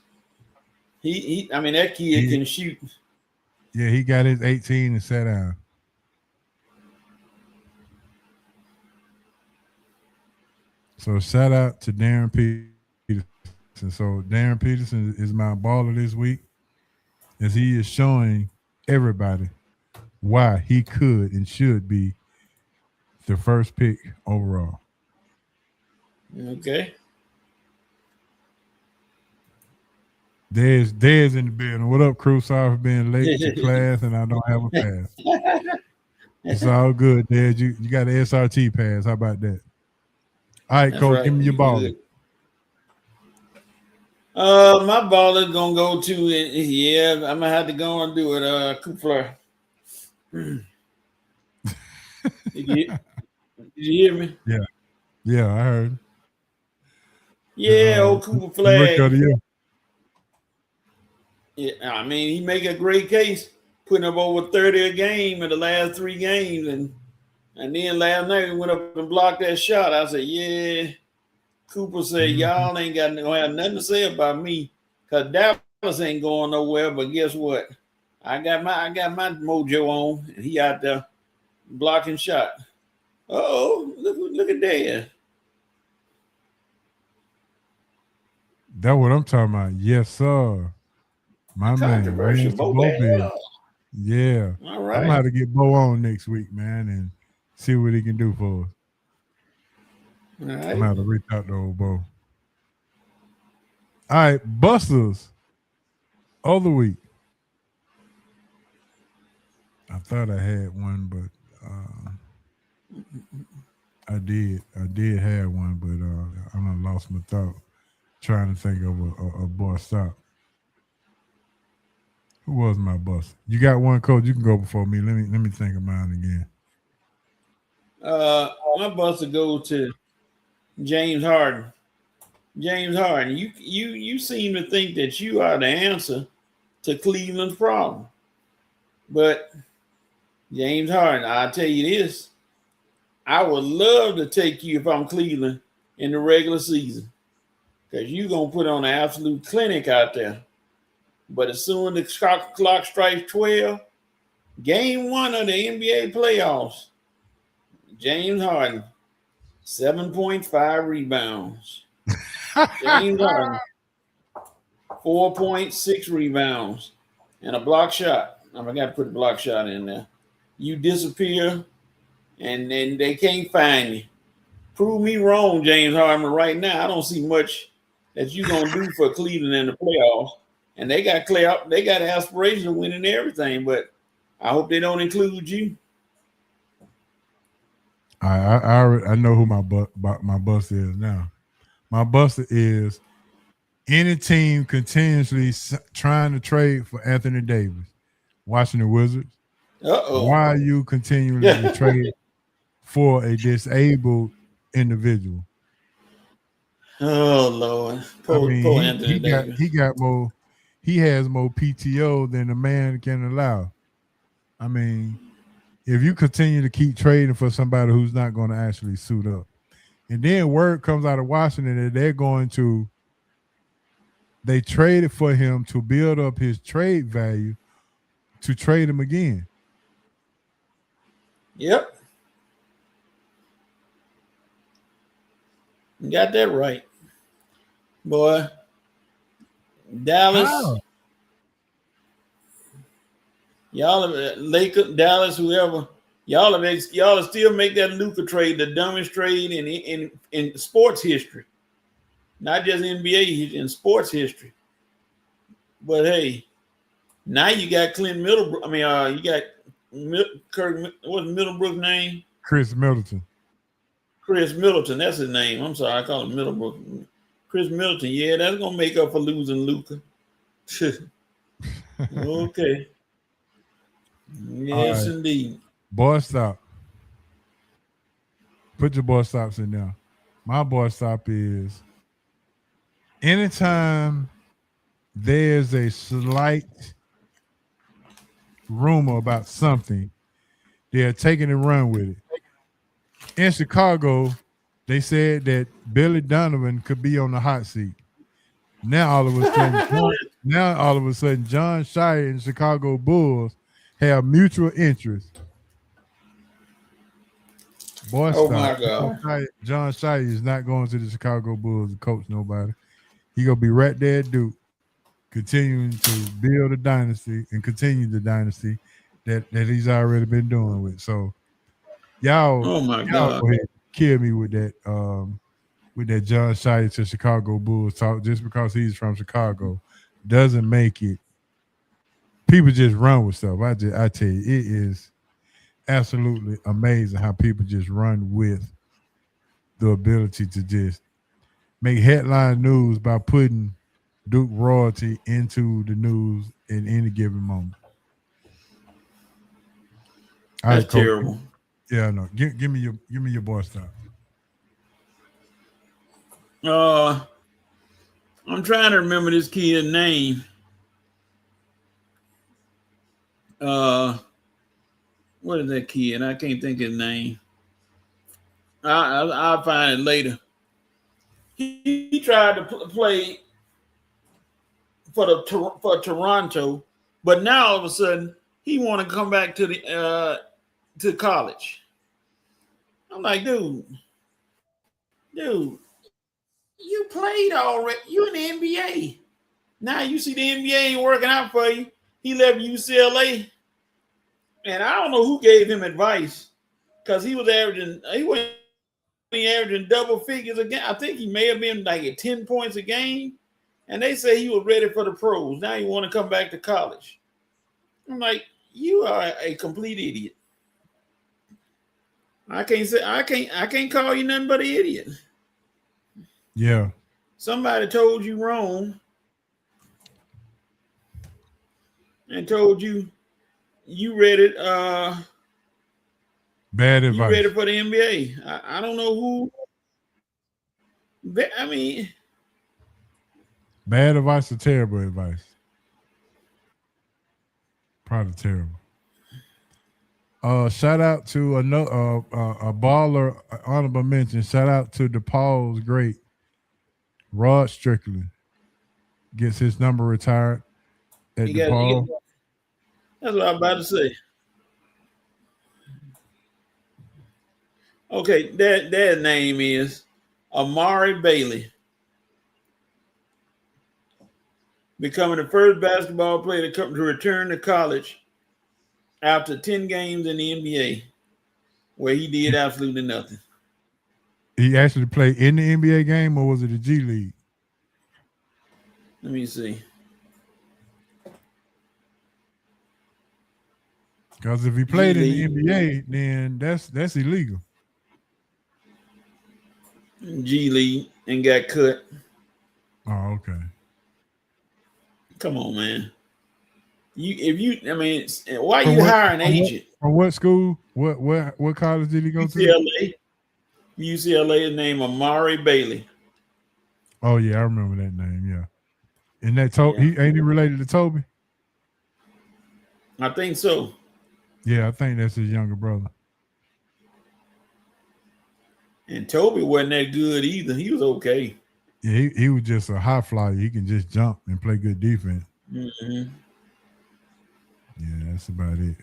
I mean, that kid can shoot. Yeah, he got his 18 and sat down. So shout out to Darren Peterson. So Darren Peterson is my baller this week, as he is showing everybody why he could and should be the first pick overall. Okay. There's in the building. What up, crew? Sorry for being late to class and I don't have a pass. It's all good, Dad. You got an SRT pass. How about that? All right, That's Coach, right. give me your baller. My ball is gonna go to yeah. I'm gonna have to go and do it. Cooper. Did you hear me? Yeah, I heard. Yeah, old Cooper Rookie of the Flag. year. Yeah, I mean, he make a great case, putting up over 30 a game in the last 3 games, and then last night we went up and blocked that shot. I said, yeah. Cooper said, y'all ain't got gonna have nothing to say about me, cause Dallas ain't going nowhere. But guess what? I got my mojo on, and he out there blocking shot. Oh, look at that. That's what I'm talking about. Yes, sir. My man. Controversial, Bo. Yeah. All right. I'm gonna have to get Bo on next week, man, and see what he can do for us. All right. I'm gonna have to reach out to old Bo. All right, Busters of the week. I thought I had one, but I did have one, but I done lost my thought trying to think of a bust stop. Who was my bust? You got one, Coach? You can go before me. Let me think of mine again. My bust to go to James Harden. James Harden, you seem to think that you are the answer to Cleveland's problem. But James Harden, I'll tell you this. I would love to take you if I'm Cleveland in the regular season, because you're going to put on an absolute clinic out there. But as soon as the clock strikes 12, game 1 of the NBA playoffs, James Harden, 7.5 rebounds. James Harden, 4.6 rebounds and a block shot. I got to put a block shot in there. You disappear, and then they can't find you. Prove me wrong, James Harden. Right now, I don't see much that you're gonna do for Cleveland in the playoffs. And they got aspirations of winning everything, but I hope they don't include you. I know who my bust is now. My bust is any team continuously trying to trade for Anthony Davis. Washington Wizards. Why are you continuing to trade for a disabled individual? Oh Lord! Poor Anthony Davis. He has more PTO than a man can allow. I mean, if you continue to keep trading for somebody who's not going to actually suit up, and then word comes out of Washington that they traded for him to build up his trade value to trade him again. Yep. You got that right. Boy. Dallas. How? Y'all Lakers, Dallas, whoever. Y'all still make that Luka trade the dumbest trade in sports history. Not just NBA, in sports history. But hey, now you got Clint Middlebrook. I mean, you got what's Middlebrook's name? Chris Middleton. Chris Middleton, that's his name. I'm sorry, I call him Middlebrook. Chris Middleton, yeah, that's gonna make up for losing Luka. Okay. Yes, right. indeed. Boy stop. Put your boy stops in there. My boy stop is anytime there's a slight rumor about something. They're taking a run with it. In Chicago, they said that Billy Donovan could be on the hot seat. Now all of a sudden, John Shire and Chicago Bulls have mutual interest. Boy, Oh stop. my God. John Shire is not going to the Chicago Bulls to coach nobody. He gonna be right there at Duke, continuing to build a dynasty and continue the dynasty that he's already been doing with. So y'all, Oh my y'all God. go ahead and kill me with that John Shire to Chicago Bulls talk. Just because he's from Chicago doesn't make it. People just run with stuff. I tell you, it is absolutely amazing how people just run with the ability to just make headline news by putting Duke royalty into the news in any given moment. All That's right, Coach. terrible. Yeah, no. Give me your boy stop. I'm trying to remember this kid's name. What is that kid? I can't think of his name. I'll find it later. He tried to play for Toronto, but now all of a sudden he want to come back to college. I'm like, dude, you played already. You in the NBA. Now you see the NBA ain't working out for you. He left UCLA, and I don't know who gave him advice because he wasn't averaging double figures again. I think he may have been like at 10 points a game, and they say he was ready for the pros. Now he want to come back to college. I'm like, you are a complete idiot. I can't call you nothing but an idiot. Yeah. Somebody told you wrong and told you ready Bad advice. you ready for the NBA. I don't know who. I mean, bad advice or terrible advice? Probably terrible. Shout out to another a baller, honorable mention. Shout out to DePaul's great Rod Strickland. Gets his number retired at DePaul. that's what I'm about to say. Okay, their name is Amari Bailey, becoming the first basketball player to return to college after 10 games in the NBA, where he did absolutely nothing. He actually played in the NBA game, or was it the G League? Let me see. Because if he played in the NBA, then that's illegal. G League and got cut. Oh, okay. Come on, man. Why you hire an agent? From what school? What college did he go to? UCLA is named Amari Bailey. Oh yeah, I remember that name. Yeah, and that he ain't he related to Toby? I think so. Yeah, I think that's his younger brother. And Toby wasn't that good either. He was okay. Yeah, he was just a high flyer. He can just jump and play good defense. Mm-hmm. Yeah, that's about it.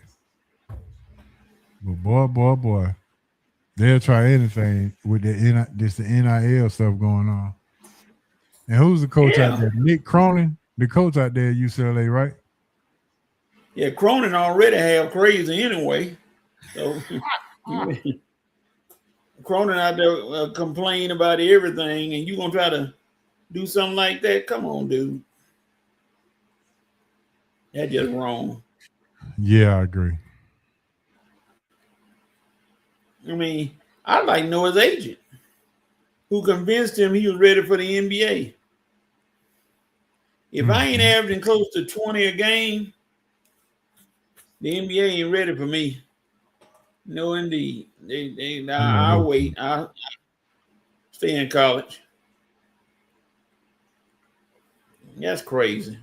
But boy, they'll try anything with the NIL stuff going on. And who's the coach out there? Nick Cronin, the coach out there at UCLA, right? Yeah, Cronin already have crazy anyway. So Cronin out there complain about everything, and you gonna try to do something like that? Come on, dude. That's just wrong. Yeah, I agree. I mean, I'd like to know his agent who convinced him he was ready for the NBA. If I ain't averaging close to 20 a game, the NBA ain't ready for me. No, indeed. I'll wait. I'll stay in college. That's crazy.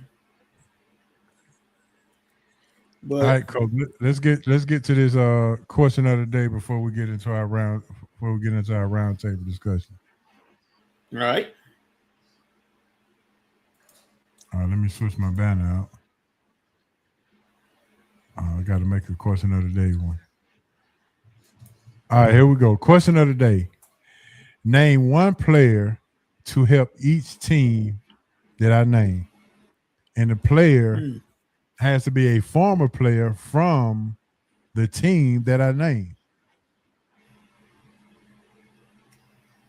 But All right, Coach. Let's get to this question of the day before we get into our round table discussion. right. All right, let me switch my banner out. I got to make a question of the day one. All right, here we go. Question of the day. Name one player to help each team that I name. And the player has to be a former player from the team that I name.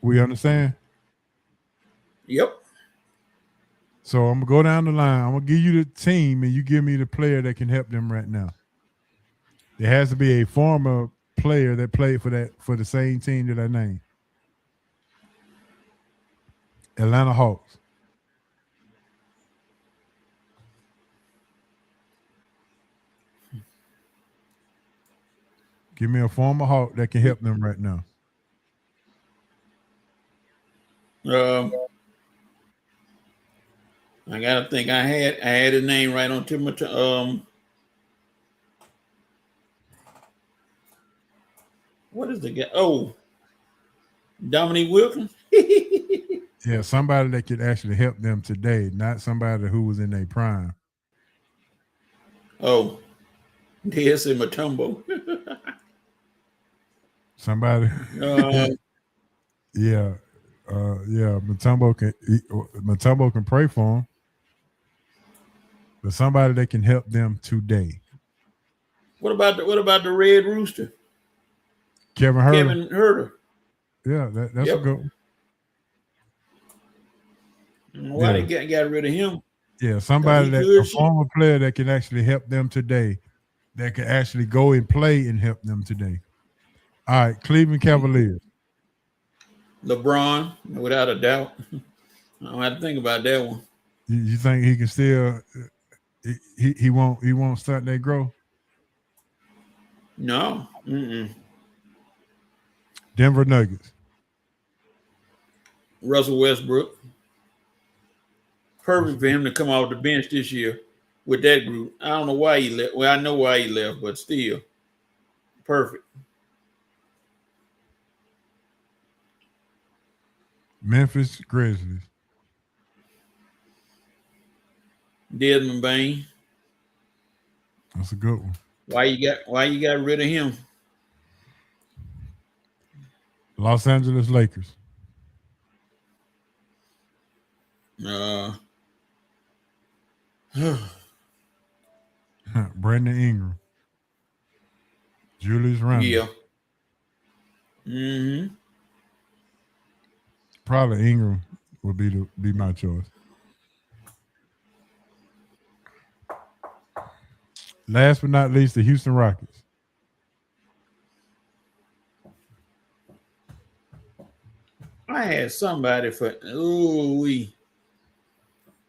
We understand? Yep. So I'm going to go down the line. I'm going to give you the team and you give me the player that can help them right now. There has to be a former player that played for the same team that I named. Atlanta Hawks. Give me a former Hawk that can help them right now. I gotta think. I had a name right on tip of my what is the guy? Oh, Dominique Wilkins. Yeah, somebody that could actually help them today, not somebody who was in their prime. Oh, D.S.A. Mutombo. Somebody. Yeah. Mutombo can pray for him. But somebody that can help them today. What about the Red Rooster? Kevin Huerter. Kevin Huerter. Yeah, that's a good one. Why they got rid of him? Yeah, somebody a former player that can actually help them today, that can actually go and play and help them today. All right, Cleveland Cavaliers. LeBron, without a doubt. I don't have to think about that one. You think he can still? He won't start that growth. No. Denver Nuggets. Russell Westbrook. Perfect for him to come off the bench this year with that group. I don't know why he left. Well, I know why he left, but still, perfect. Memphis Grizzlies. Desmond Bain. That's a good one. Why you got rid of him? Los Angeles Lakers. Brandon Ingram. Julius Randle. Yeah. Probably Ingram would be my choice. Last but not least, the Houston Rockets. I had somebody for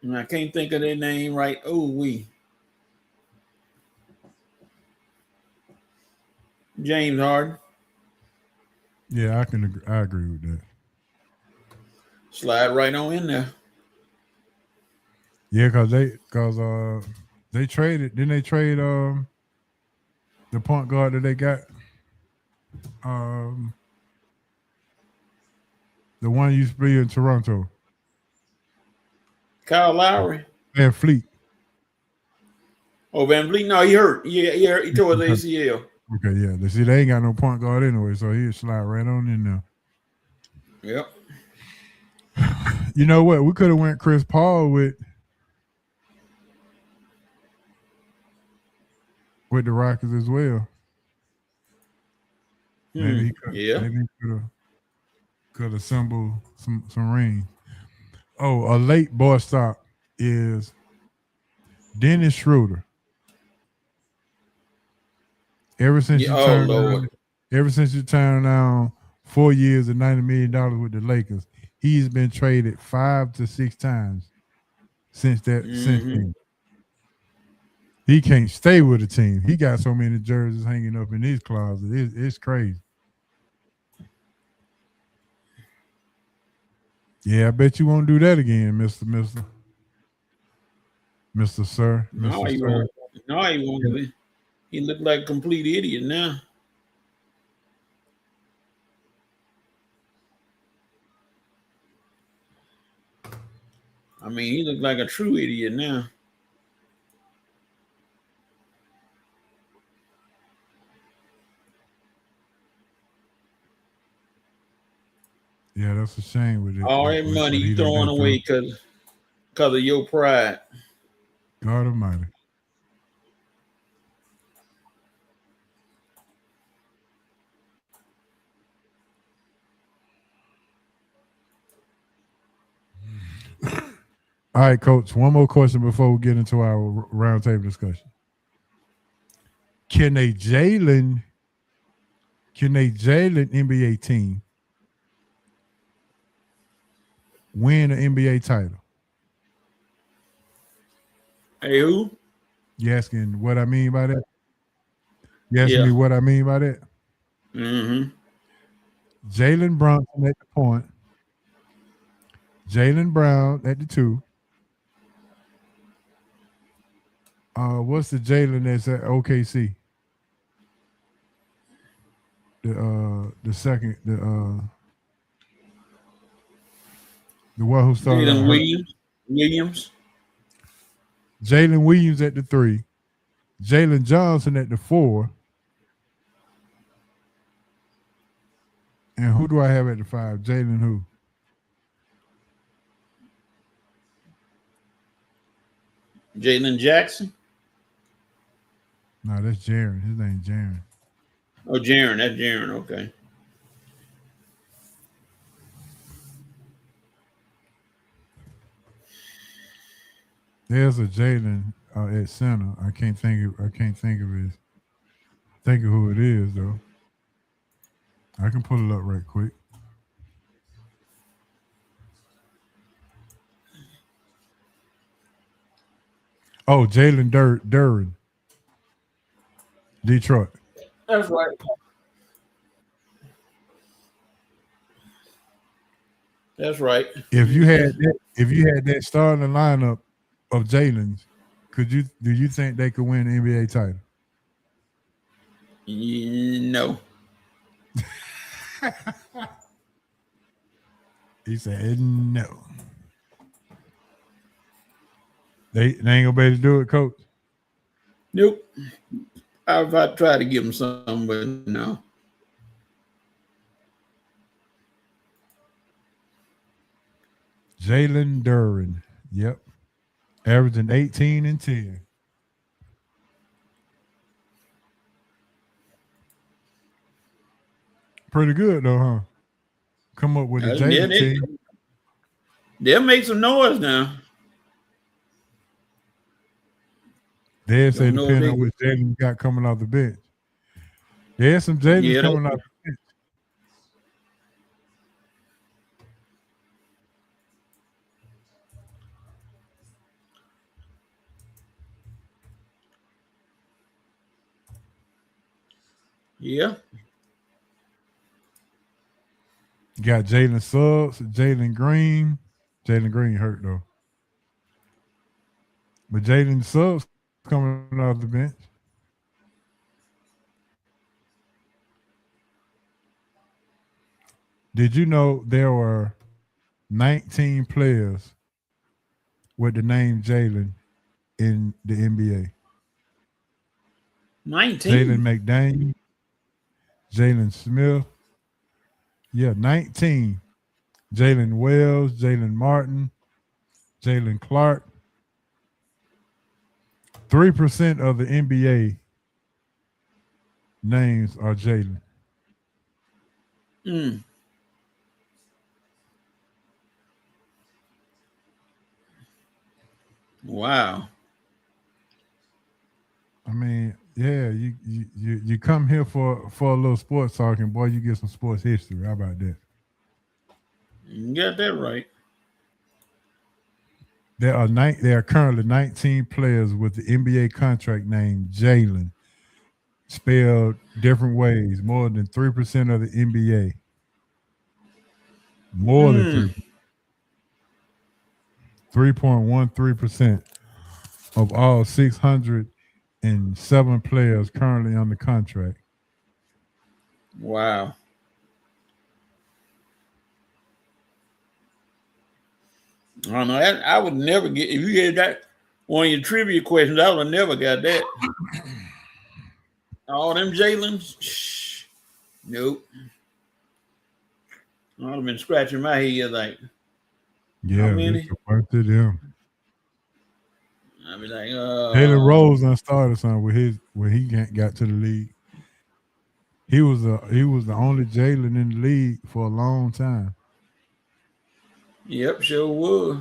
I can't think of their name right. James Harden. Yeah, I agree with that. Slide right on in there. Yeah, because they traded. Didn't they trade the point guard that they got? The one used to be in Toronto. Kyle Lowry. Van Fleet. Oh, Van Fleet. No, he hurt. Yeah, he tore his ACL. Okay, yeah. See, they ain't got no point guard anyway, so he'll slide right on in there. Yep. You know what? We could have went Chris Paul with the Rockets as well. Maybe he could assemble some rings. Oh, a late boy stop is Dennis Schroeder. Ever since you turned down 4 years and $90 million with the Lakers, he's been traded 5 to 6 times since then. He can't stay with the team. He got so many jerseys hanging up in his closet. It's crazy. Yeah, I bet you won't do that again, Mister. Mr. Sir. No, Mr. he Sir. won't. No, he won't. He looked like a complete idiot now. I mean, he looked like a true idiot now. Yeah, that's a shame with it. All that money you throwing away because of your pride. God Almighty. All right, Coach. One more question before we get into our roundtable discussion. Can a Jalen NBA team win an NBA title? Hey, who? You asking what I mean by that? You asking me what I mean by that? Mm-hmm. Jalen Brunson at the point. Jaylen Brown at the 2. What's the Jalen that's at OKC? The second, the one who started. Jalen Williams. Jalen Williams at the 3. Jalen Johnson at the 4. And who do I have at the 5? Jalen who? Jalen Jackson. No, that's Jaren. His name's Jaren. Oh, Jaren. That's Jaren. Okay. There's a Jalen at center. I can't think of who it is though. I can pull it up right quick. Oh, Jalen Duren. Detroit. That's right. That's right. If you had that starting lineup of Jalen's, do you think they could win the NBA title? No. He said no. They ain't gonna be able to do it, Coach. Nope. I tried to give him some, but no. Jalen Duren. Yep. Averaging 18 and 10. Pretty good though, huh? Come up with a Jalen team. They'll make some noise now. They say depending on what Jalen got coming off the bench. There's some Jalen coming off the bench. Yeah. You got Jalen Suggs, Jalen Green. Jalen Green hurt though. But Jalen Suggs coming off the bench. Did you know there were 19 players with the name Jalen in the NBA? 19. Jalen McDaniel, Jalen Smith. Yeah, 19. Jalen Wells, Jalen Martin, Jalen Clark. 3% of the NBA names are Jalen. Wow. I mean, yeah, you come here for a little sports talking, boy, you get some sports history. How about that? You got that right. There are currently 19 players with the NBA contract named Jalen, spelled different ways, more than 3% of the NBA. More than 3. 3.13%. of all 607 players currently under contract. Wow. I don't know. I would never get, if you had that one of your trivia questions, I would have never got that. All them Jalen's, nope. I'd have been scratching my head like, Yeah, how many? it's worth it. Them. I'd be like, Jalen Rose done started something with his when he got to the league. He was the only Jalen in the league for a long time. Yep, sure was.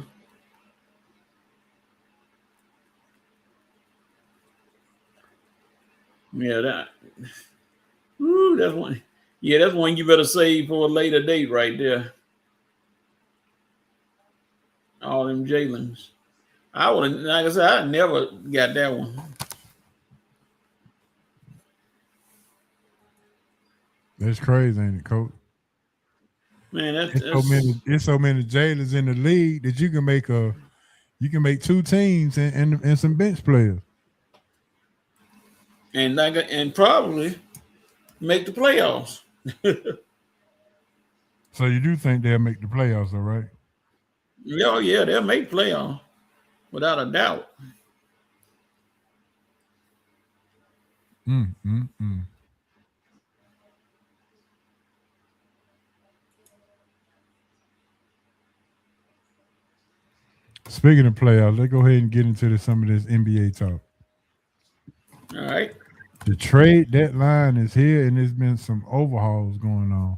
Yeah, that's one. Yeah, that's one you better save for a later date right there. All them Jalen's. I would have, like I said, I never got that one. That's crazy, ain't it, Coach? Man, It's so many Jalen's in the league that you can make two teams and some bench players. and probably make the playoffs. So you do think they'll make the playoffs, all right? Yeah, they'll make playoffs without a doubt. Speaking of playoffs, let's go ahead and get into some of this NBA talk. All right. The trade deadline is here, and there's been some overhauls going on.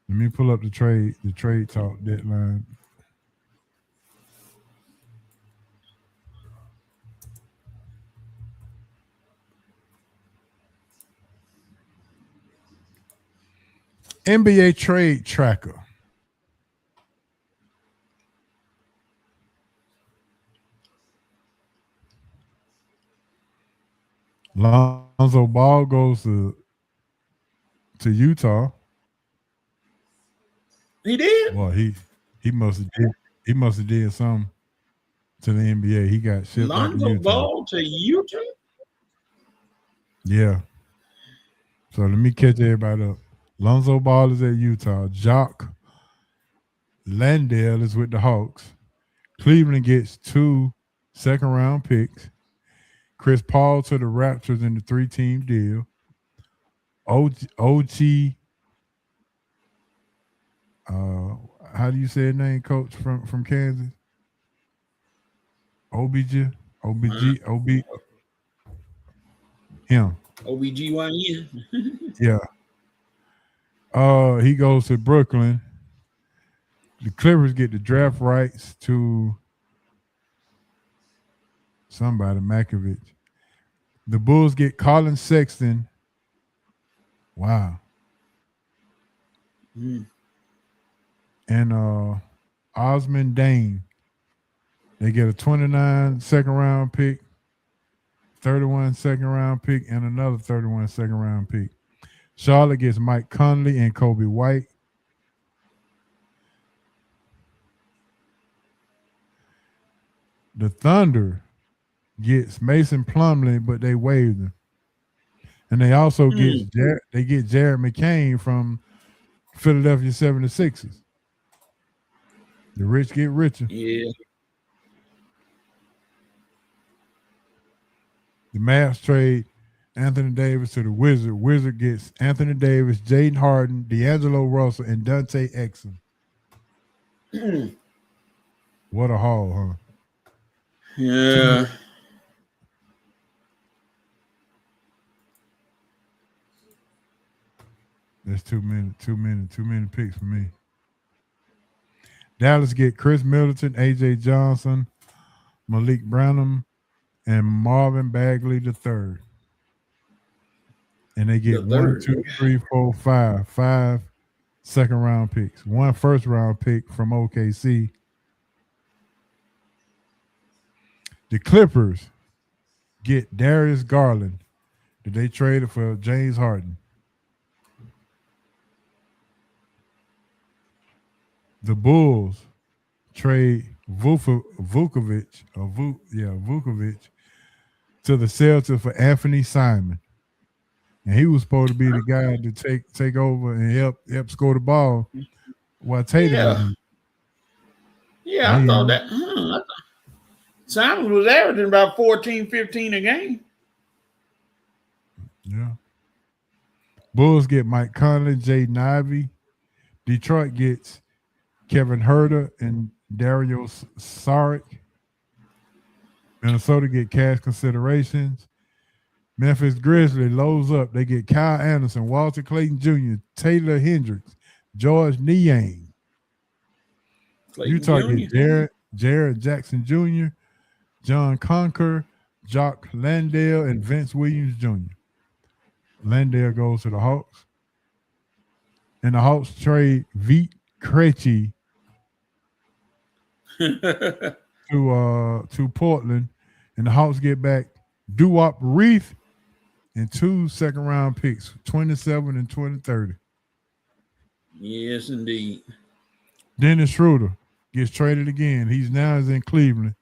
Let me pull up the trade talk deadline. NBA trade tracker. Lonzo Ball goes to Utah. He did? Well, he must have did something to the NBA. He got shipped out to Lonzo Utah. Ball to Utah? Yeah. So let me catch everybody up. Lonzo Ball is at Utah. Jock Landale is with the Hawks. Cleveland gets 2 second-round picks. Chris Paul to the Raptors in the 3-team deal. OG, how do you say his name, Coach, from Kansas? OBG, him. OBGYN. Yeah. He goes to Brooklyn. The Clippers get the draft rights to somebody, Makovich. The Bulls get Colin Sexton. Wow. And Osman Dane. They get a 29 second-round pick, 31 second-round pick, and another 31 second-round pick. Charlotte gets Mike Conley and Kobe White. The Thunder gets Mason Plumlee, but they waived him. And they also get Jared McCain from Philadelphia 76ers. The rich get richer. Yeah. The Mavs trade Anthony Davis to the Wizards. Wizard gets Anthony Davis, Jaden Harden, D'Angelo Russell, and Dante Exum. What a haul, huh? Yeah. That's too many picks for me. Dallas get Chris Middleton, AJ Johnson, Malik Branham, and Marvin Bagley III. And they get 1, 2, 3, 4, 5 second-round picks. 1 first-round pick from OKC. The Clippers get Darius Garland that they traded for James Harden. The Bulls trade Vukovic, to the Celtics for Anthony Simon. And he was supposed to be the guy to take over and help score the ball while Tatum was in. Yeah, I thought that. Simon was averaging about 14, 15 a game. Yeah. Bulls get Mike Conley, Jaden Ivey. Detroit gets Kevin Huerter and Dario Saric. Minnesota get cash considerations. Memphis Grizzlies loads up. They get Kyle Anderson, Walter Clayton Jr., Taylor Hendricks, George Niang. Utah get Jared Jackson Jr., John Conker, Jock Landale, and Vince Williams Jr. Landale goes to the Hawks. And the Hawks trade Vit Krejci to Portland. And the Hawks get back Duop Reith and 2 second-round picks, 27 and 2030. Yes, indeed. Dennis Schroeder gets traded again. He's now in Cleveland.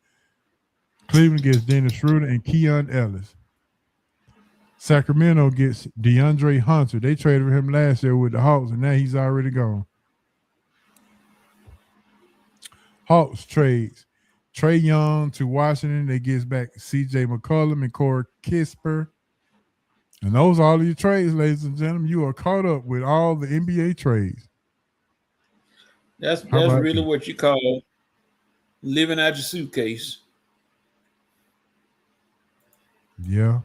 Cleveland gets Dennis Schroeder and Keon Ellis. Sacramento gets DeAndre Hunter. They traded him last year with the Hawks, and now he's already gone. Hawks trades Trae Young to Washington. They gets back C.J. McCollum and Corey Kispert. And those are all of your trades, ladies and gentlemen. You are caught up with all the NBA trades. That's really what you call living out your suitcase. Yeah.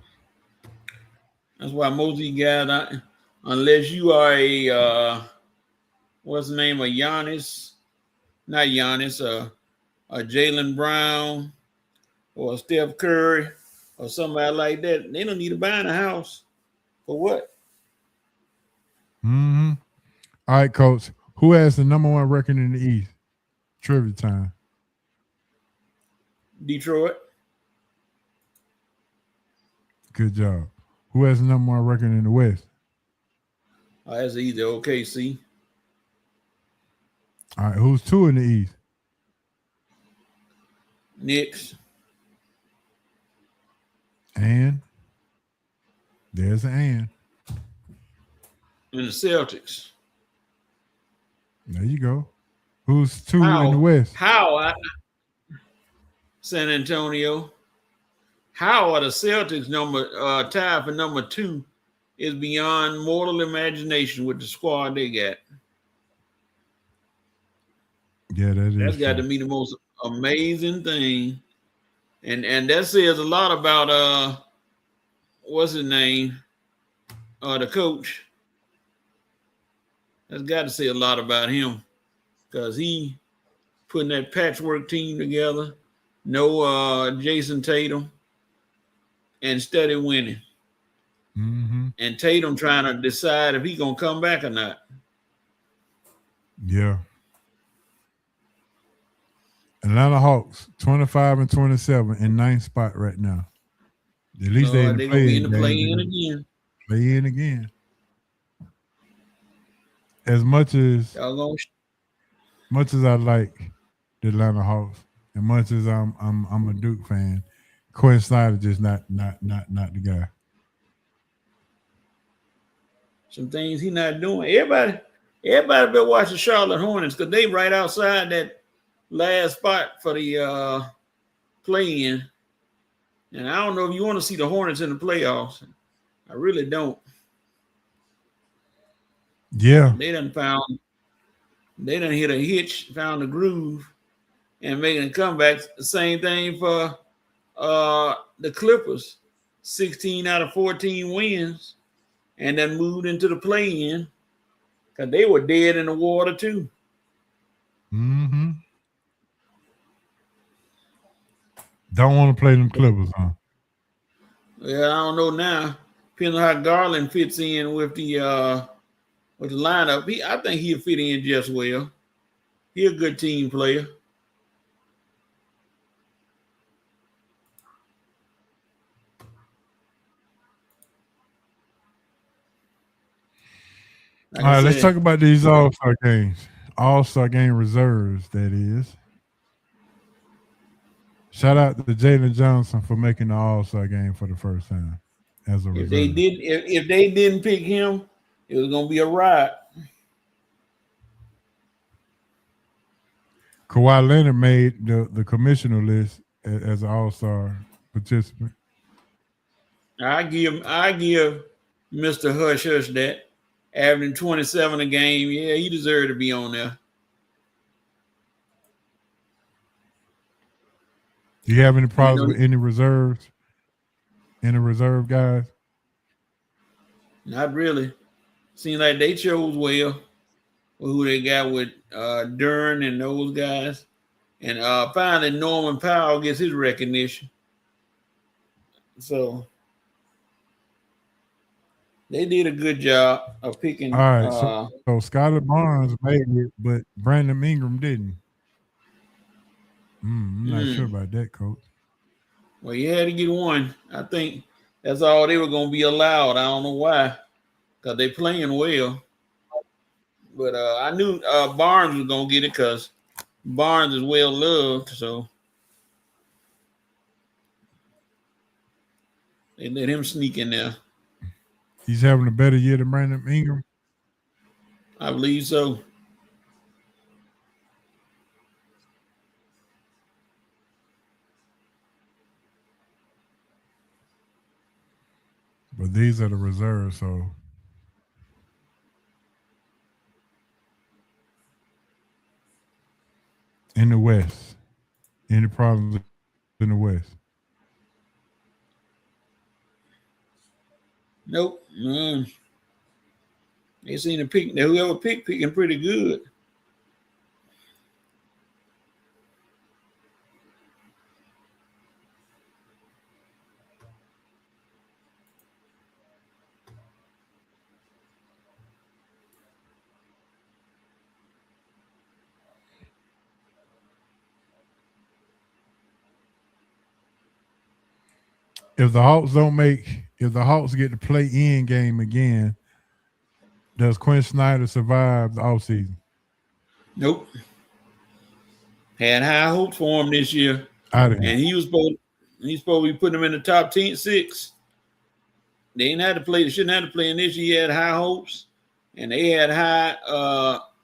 That's why most of you guys, unless you are a what's the name of Giannis, not Giannis, a Jaylen Brown or a Steph Curry or somebody like that, they don't need to buy a house. For what? Mm-hmm. All right, Coach. Who has the number 1 record in the East? Trivia time. Detroit. Good job. Who has the number 1 record in the West? That's either OKC. All right, who's 2 in the East? Knicks. And there's an and. And the Celtics. There you go. Who's 2 in the West? San Antonio. How are the Celtics tied for number 2 is beyond mortal imagination with the squad they got. Yeah, that's got to be the most amazing thing. And that says a lot about what's his name? The coach. That's got to say a lot about him because he putting that patchwork team together. No Jason Tatum and steady winning. Mm-hmm. And Tatum trying to decide if he's going to come back or not. Yeah. Atlanta Hawks, 25 and 27 in 9th spot right now. At least they're going to be in the play-in again. Play-in again. As much as I like the Atlanta Hawks, and much as I'm a Duke fan, Quinn Snyder just not the guy. Some things he's not doing. Everybody been watching Charlotte Hornets because they right outside that last spot for the play-in. And I don't know if you want to see the Hornets in the playoffs. I really don't. Yeah. They done hit a hitch, found a groove, and making a comeback. The same thing for the Clippers. 16 out of 14 wins, and then moved into the play-in because they were dead in the water too. Mm-hmm. Don't want to play them Clippers, huh? Yeah, I don't know now. Depends on how Garland fits in with the lineup. I think he'll fit in just well. He's a good team player. All right, let's talk about these All-Star games. All-Star game reserves, that is. Shout out to Jalen Johnson for making the All-Star game for the first time as a If reserve. they didn't pick him, it was gonna be a riot. Kawhi Leonard made the commissioner list as an All-Star participant. I give Mr. Hush Hush that, averaging 27 a game. Yeah, he deserved to be on there. Do you have any problems with any reserves? Any reserve guys? Not really. Seems like they chose well with who they got with Dern and those guys. And finally, Norman Powell gets his recognition. So they did a good job of picking. All right, so Scotty Barnes made it, but Brandon Ingram didn't. I'm not sure about that, Coach. Well, you had to get one. I think that's all they were going to be allowed. I don't know why, because they're playing well. But I knew Barnes was going to get it because Barnes is well loved. So they let him sneak in there. He's having a better year than Brandon Ingram. I believe so. But these are the reserves, so in the West. Any problems in the West? Nope. They seem to pick whoever picking pretty good. If the Hawks get to play in game again, does Quinn Snyder survive the offseason? Nope. Had high hopes for him this year. And he's supposed to be putting him in the top 6. They shouldn't have to play in this year. He had high hopes, and they had high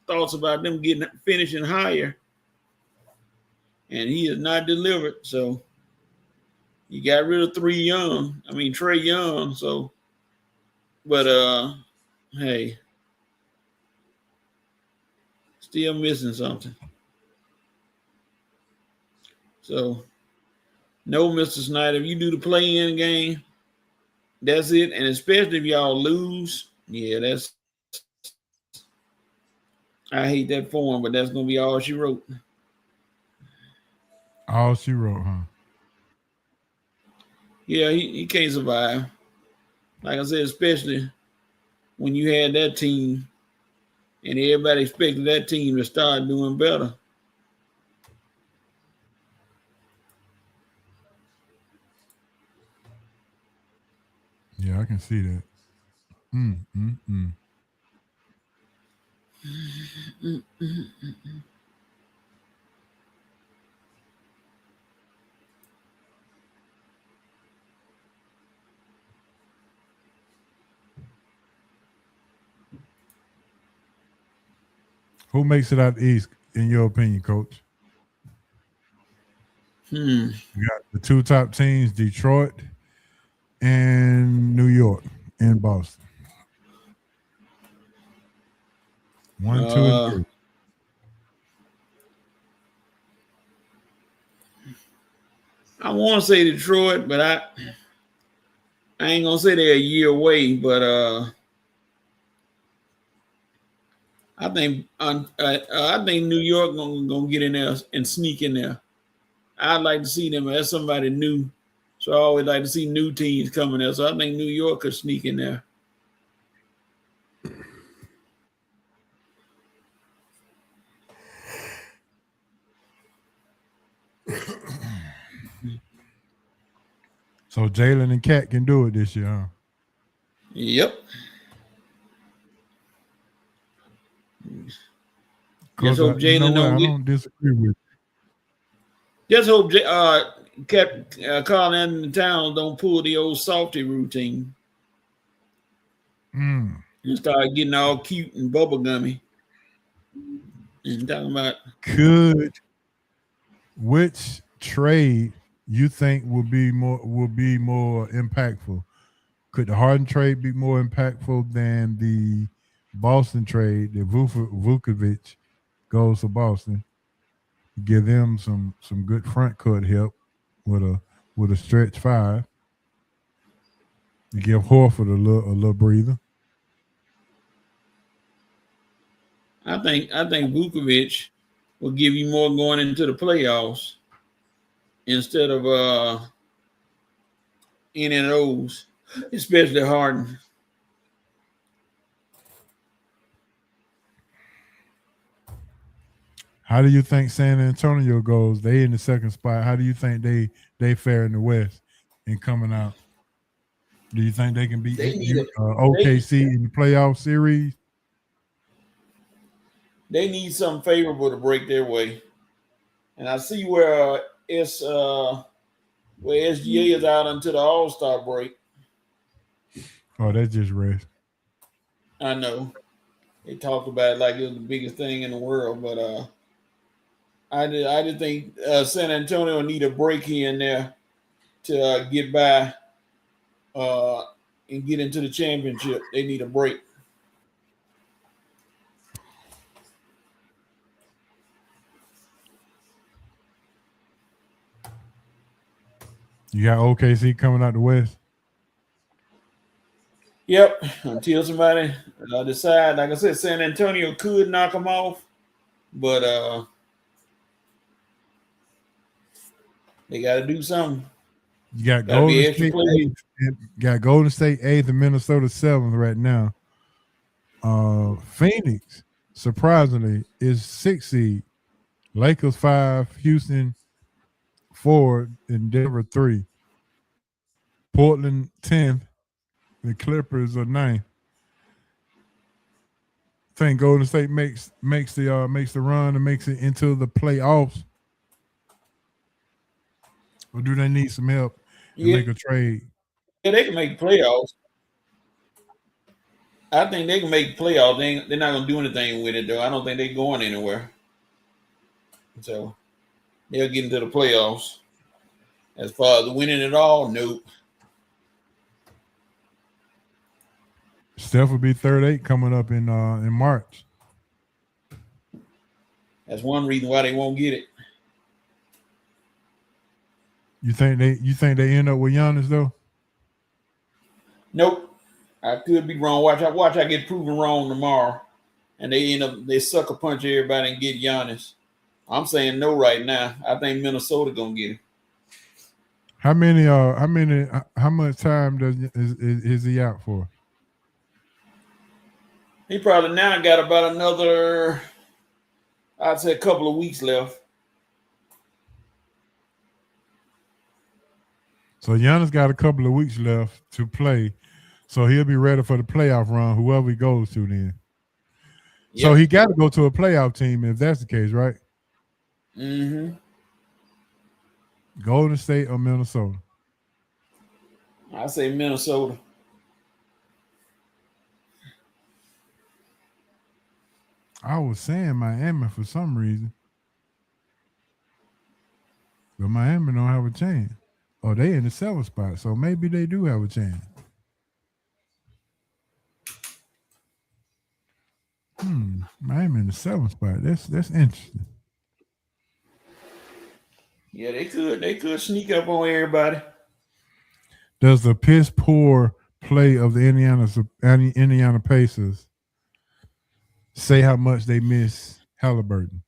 thoughts about them finishing higher. And he has not delivered. So you got rid of Trae Young. So, but hey, still missing something. So, no, Mr. Snyder, if you do the play-in game, that's it. And especially if y'all lose, I hate that for him, but that's going to be all she wrote. All she wrote, huh? Yeah, he can't survive. Like I said, especially when you had that team and everybody expected that team to start doing better. Yeah, I can see that. Who makes it out East, in your opinion, Coach? You got the two top teams, Detroit and New York and Boston. 1, 2, and 3. I want to say Detroit, but I ain't gonna say they're a year away. But I think New York gonna get in there and sneak in there. I'd like to see them as somebody new. So I always like to see new teams coming there. So I think New York could sneak in there. So Jalen and Cat can do it this year, huh? Yep. Just hope Jalen I don't disagree with you. Just hope kept Carl Anthony Towns don't pull the old softy routine and start getting all cute and bubblegummy. And talking about which trade you think will be more impactful? Could the Harden trade be more impactful than the Boston trade that Vucevic goes to Boston? Give them some good front court help with a stretch five. You give Horford a little breather. I think Vucevic will give you more going into the playoffs instead of in and O's, especially Harden. How do you think San Antonio goes? They in the second spot. How do you think they fare in the West and coming out? Do you think they can beat OKC in the playoff series? They need something favorable to break their way. And I see where SGA is out until the All-Star break. Oh, that's just rest. I know. They talked about it like it was the biggest thing in the world, but I did think San Antonio need a break here and there to get by and get into the championship. They need a break. You got OKC coming out the West? Yep. Until somebody decide, like I said, San Antonio could knock them off, but they got to do something. You got Golden State 8th, got Golden State 8th and Minnesota 7th right now. Phoenix, surprisingly, is 6th seed. Lakers 5, Houston 4, and Denver 3. Portland 10th. The Clippers are 9th. I think Golden State makes the run and makes it into the playoffs. Or do they need some help and make a trade? Yeah, they can make playoffs. I think they can make playoffs. They're not going to do anything with it, though. I don't think they're going anywhere. So they'll get into the playoffs. As far as winning it all, nope. Steph will be 38 coming up in March. That's one reason why they won't get it. You think they end up with Giannis though? Nope. I could be wrong. Watch I get proven wrong tomorrow, and they sucker punch everybody and get Giannis. I'm saying no right now. I think Minnesota gonna get him. How much time is he out for? He probably now got about another, I'd say, a couple of weeks left. So Giannis got a couple of weeks left to play, so he'll be ready for the playoff run, whoever he goes to then. Yep. So he got to go to a playoff team if that's the case, right? Mm-hmm. Golden State or Minnesota? I say Minnesota. I was saying Miami for some reason. But Miami don't have a chance. Oh, they in the 7th spot, so maybe they do have a chance. Miami in the 7th spot. That's interesting. Yeah, they could sneak up on everybody. Does the piss poor play of the Indiana Pacers say how much they miss Halliburton?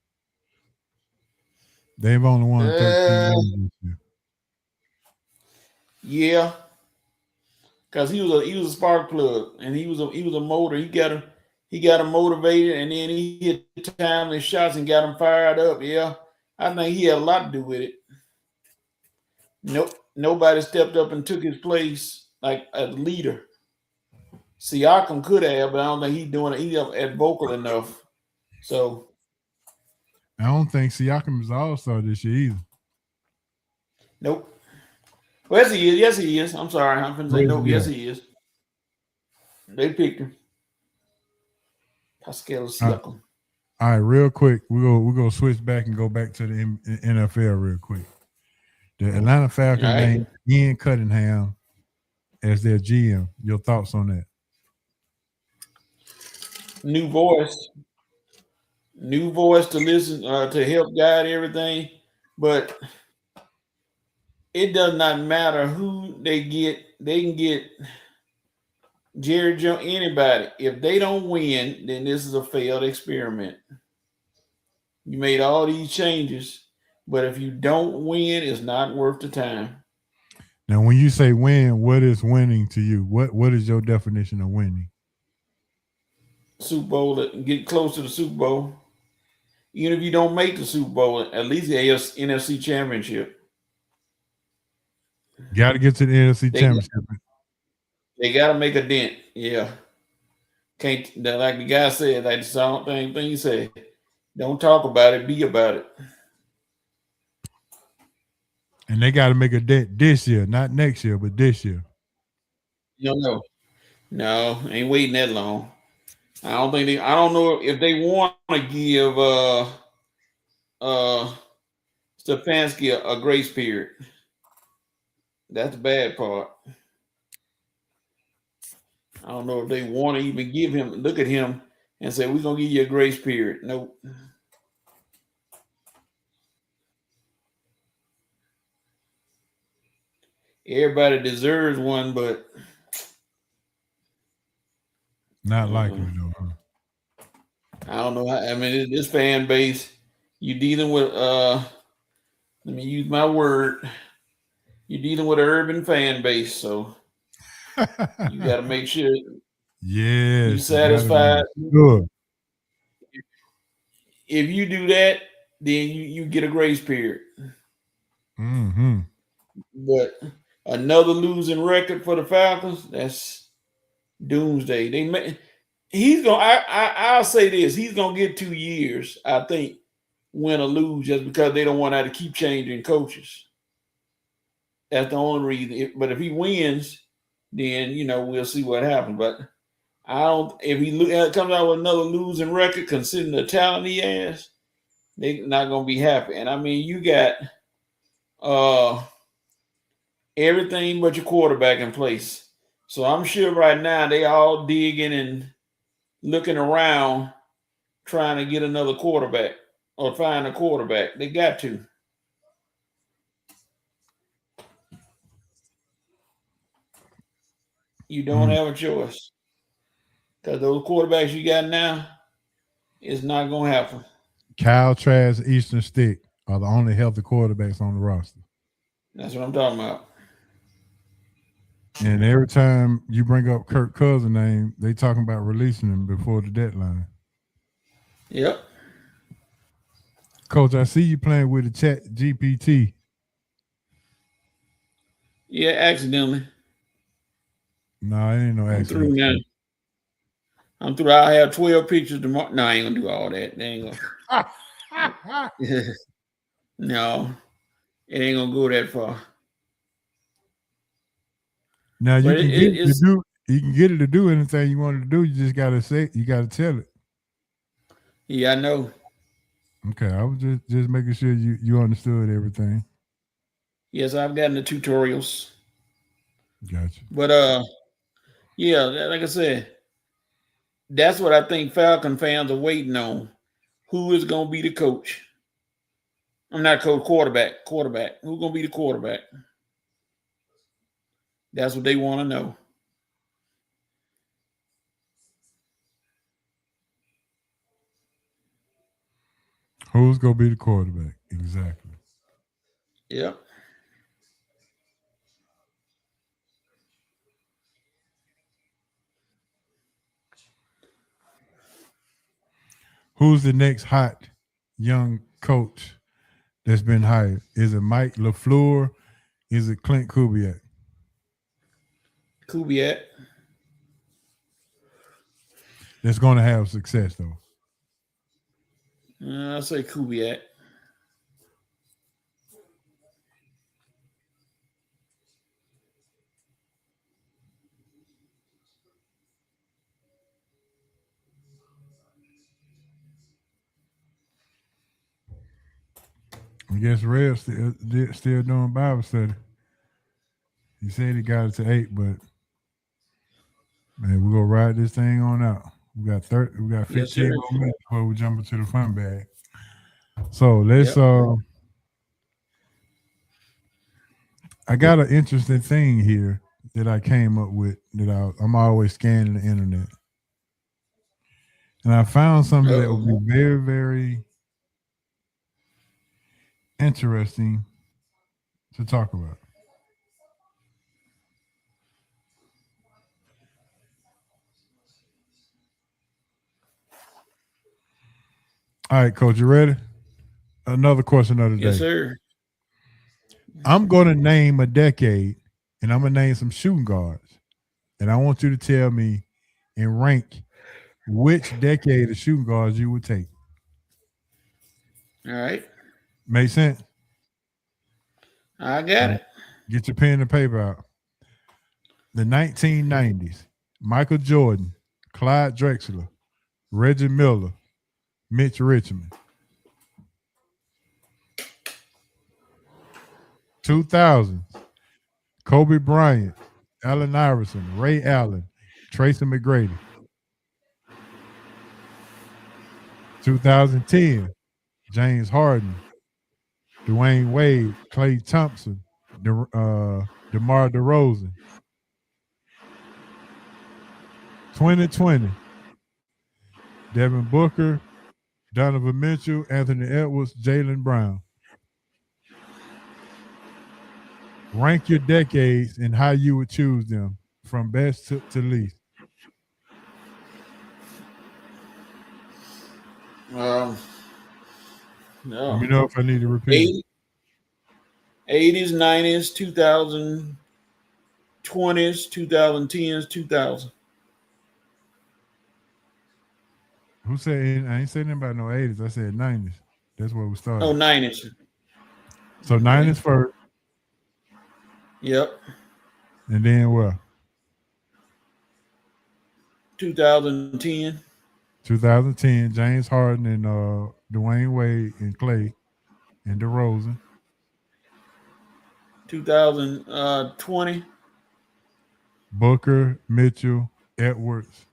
They've only won 13 games this year. Yeah, because he was a spark plug and he was a motor. He got him motivated, and then he hit timely shots and got him fired up. Yeah, I think he had a lot to do with it. Nope, nobody stepped up and took his place like a leader. Siakam could have, but I don't think he's doing it. He's at vocal enough. So I don't think Siakam is all-star this year either. Nope. Well, yes, he is. Yes, he is. I'm sorry. I'm finna say nope. Yes, he is. They picked him. Pascal Siakam. All right, real quick, we're gonna switch back and go back to the NFL real quick. The Atlanta Falcons named Ian Cunningham as their GM. Your thoughts on that? New voice to listen to help guide everything, but it does not matter who they get. They can get Jerry Jones, anybody. If they don't win, then this is a failed experiment. You made all these changes, but if you don't win, it's not worth the time. Now, when you say win, what is winning to you? What is your definition of winning? Super Bowl, get close to the Super Bowl. Even if you don't make the Super Bowl, at least the NFC Championship. Got to get to the NFC Championship. They got to make a dent. Yeah. Can't, like the guy said, like the same thing he said, don't talk about it, be about it. And they got to make a dent this year, not next year, but this year. No, ain't waiting that long. I don't know if they want to give Stefanski a grace period. That's the bad part. I don't know if they want to even give him, look at him and say, we're going to give you a grace period. Nope. Everybody deserves one, but not likely though. Huh? I don't know. I mean, this fan base, you dealing with, let me use my word, you're dealing with an urban fan base, so you got to make sure you're satisfied. Good. If you do that, then you get a grace period. Mm-hmm. But another losing record for the Falcons, that's doomsday. I'll say this, he's gonna get 2 years, I think, win or lose, just because they don't want to keep changing coaches. That's the only reason. But if he wins, then we'll see what happens. But I don't. If he comes out with another losing record, considering the talent he has, they're not gonna be happy. And I mean, you got everything but your quarterback in place. So I'm sure right now they all digging and looking around, trying to get another quarterback or find a quarterback. They got to. You don't have a choice, because those quarterbacks you got now is not going to happen. Kyle Trask, Easton Stick are the only healthy quarterbacks on the roster. That's what I'm talking about. And every time you bring up Kirk Cousins' name, they talking about releasing him before the deadline. Yep. Coach, I see you playing with the Chat GPT. Yeah, accidentally. No, it ain't no accident. I'm through now. I'm through. I have 12 pictures tomorrow. No, I ain't gonna do all that. They ain't gonna. No, it ain't gonna go that far. Now you can get it to do anything you want it to do. You just gotta say, you gotta tell it. Yeah, I know. Okay, I was just making sure you understood everything. Yes, I've gotten the tutorials. Gotcha. But yeah, like I said, that's what I think Falcon fans are waiting on. Who is gonna be the coach? I'm not coach, quarterback. Quarterback. Who's gonna be the quarterback? That's what they want to know. Who's gonna be the quarterback? Exactly. Yep. Who's the next hot young coach that's been hired? Is it Mike LaFleur? Is it Clint Kubiak? Kubiak. That's going to have success, though. I'll say Kubiak. I guess Red still doing Bible study. He said he got it to 8, but man, we're gonna ride this thing on out. We got 15 Yes, sir. more minutes before we jump into the fun bag. So let's Yep. I got an interesting thing here that I came up with that I'm always scanning the internet. And I found something that would be very, very interesting to talk about. All right, Coach, you ready? Another question of the day. Yes, sir. I'm going to name a decade, and I'm going to name some shooting guards. And I want you to tell me and rank which decade of shooting guards you would take. All right. Make sense? I got it. Get your pen and paper out. The 1990s, Michael Jordan, Clyde Drexler, Reggie Miller, Mitch Richmond. 2000s, Kobe Bryant, Allen Iverson, Ray Allen, Tracy McGrady. 2010, James Harden, Dwayne Wade, Klay Thompson, DeMar DeRozan. 2020, Devin Booker, Donovan Mitchell, Anthony Edwards, Jaylen Brown. Rank your decades and how you would choose them from best to least. No. Let me know if I need to repeat. 80s, 90s, 2020s, 2010s, 2000. Who said? I ain't saying anything about no 80s. I said 90s. That's where we started. Oh, 90s. So 90s first. Yep. And then what? 2010. 2010, James Harden and Dwayne Wade and Klay and DeRozan. 2020. Booker, Mitchell, Edwards,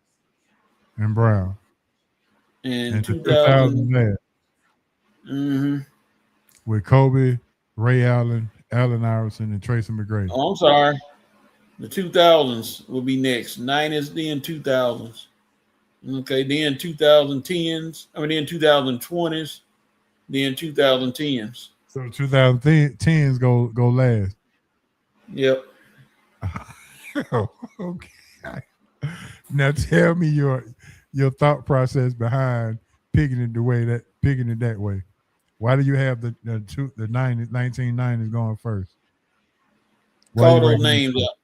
and Brown. And 2000 there. Mm-hmm. With Kobe, Ray Allen, Allen Iverson, and Tracy McGrady. Oh, I'm sorry. The 2000s will be next. 90s, then 2000s. Okay, then 2010s. I mean, then 2020s, then 2010s. So 2010s go last. Yep. Okay. Now tell me your thought process behind picking it that way. Why do you have the 1990s going first? Call those names up.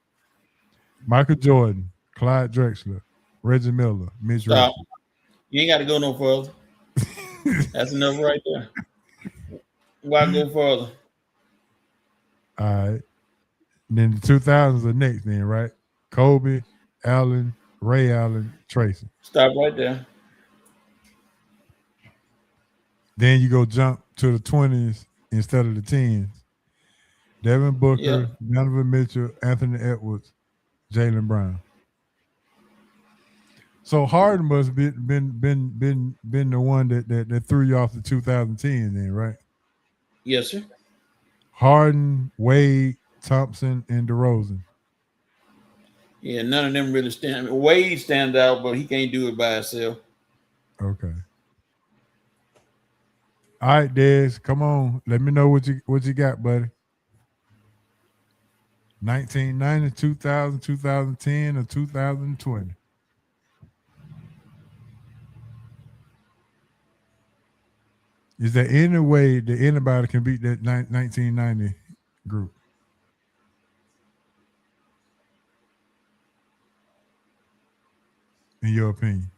Michael Jordan, Clyde Drexler, Reggie Miller, Mitch Richmond. You ain't got to go no further. That's enough right there. Why go further? All right. And then the 2000s are next then, right? Kobe, Allen, Ray Allen, Tracy. Stop right there. Then you go jump to the 20s instead of the 10s. Devin Booker, Donovan Mitchell, Anthony Edwards, Jaylen Brown. So Harden must have been the one that threw you off the 2010 then, right? Yes, sir. Harden, Wade, Thompson, and DeRozan. Yeah, none of them really stand. Wade stands out, but he can't do it by himself. Okay. All right, Dez, come on. Let me know what you got, buddy. 1990, 2000, 2010, or 2020. Is there any way that anybody can beat that 1990 group? In your opinion?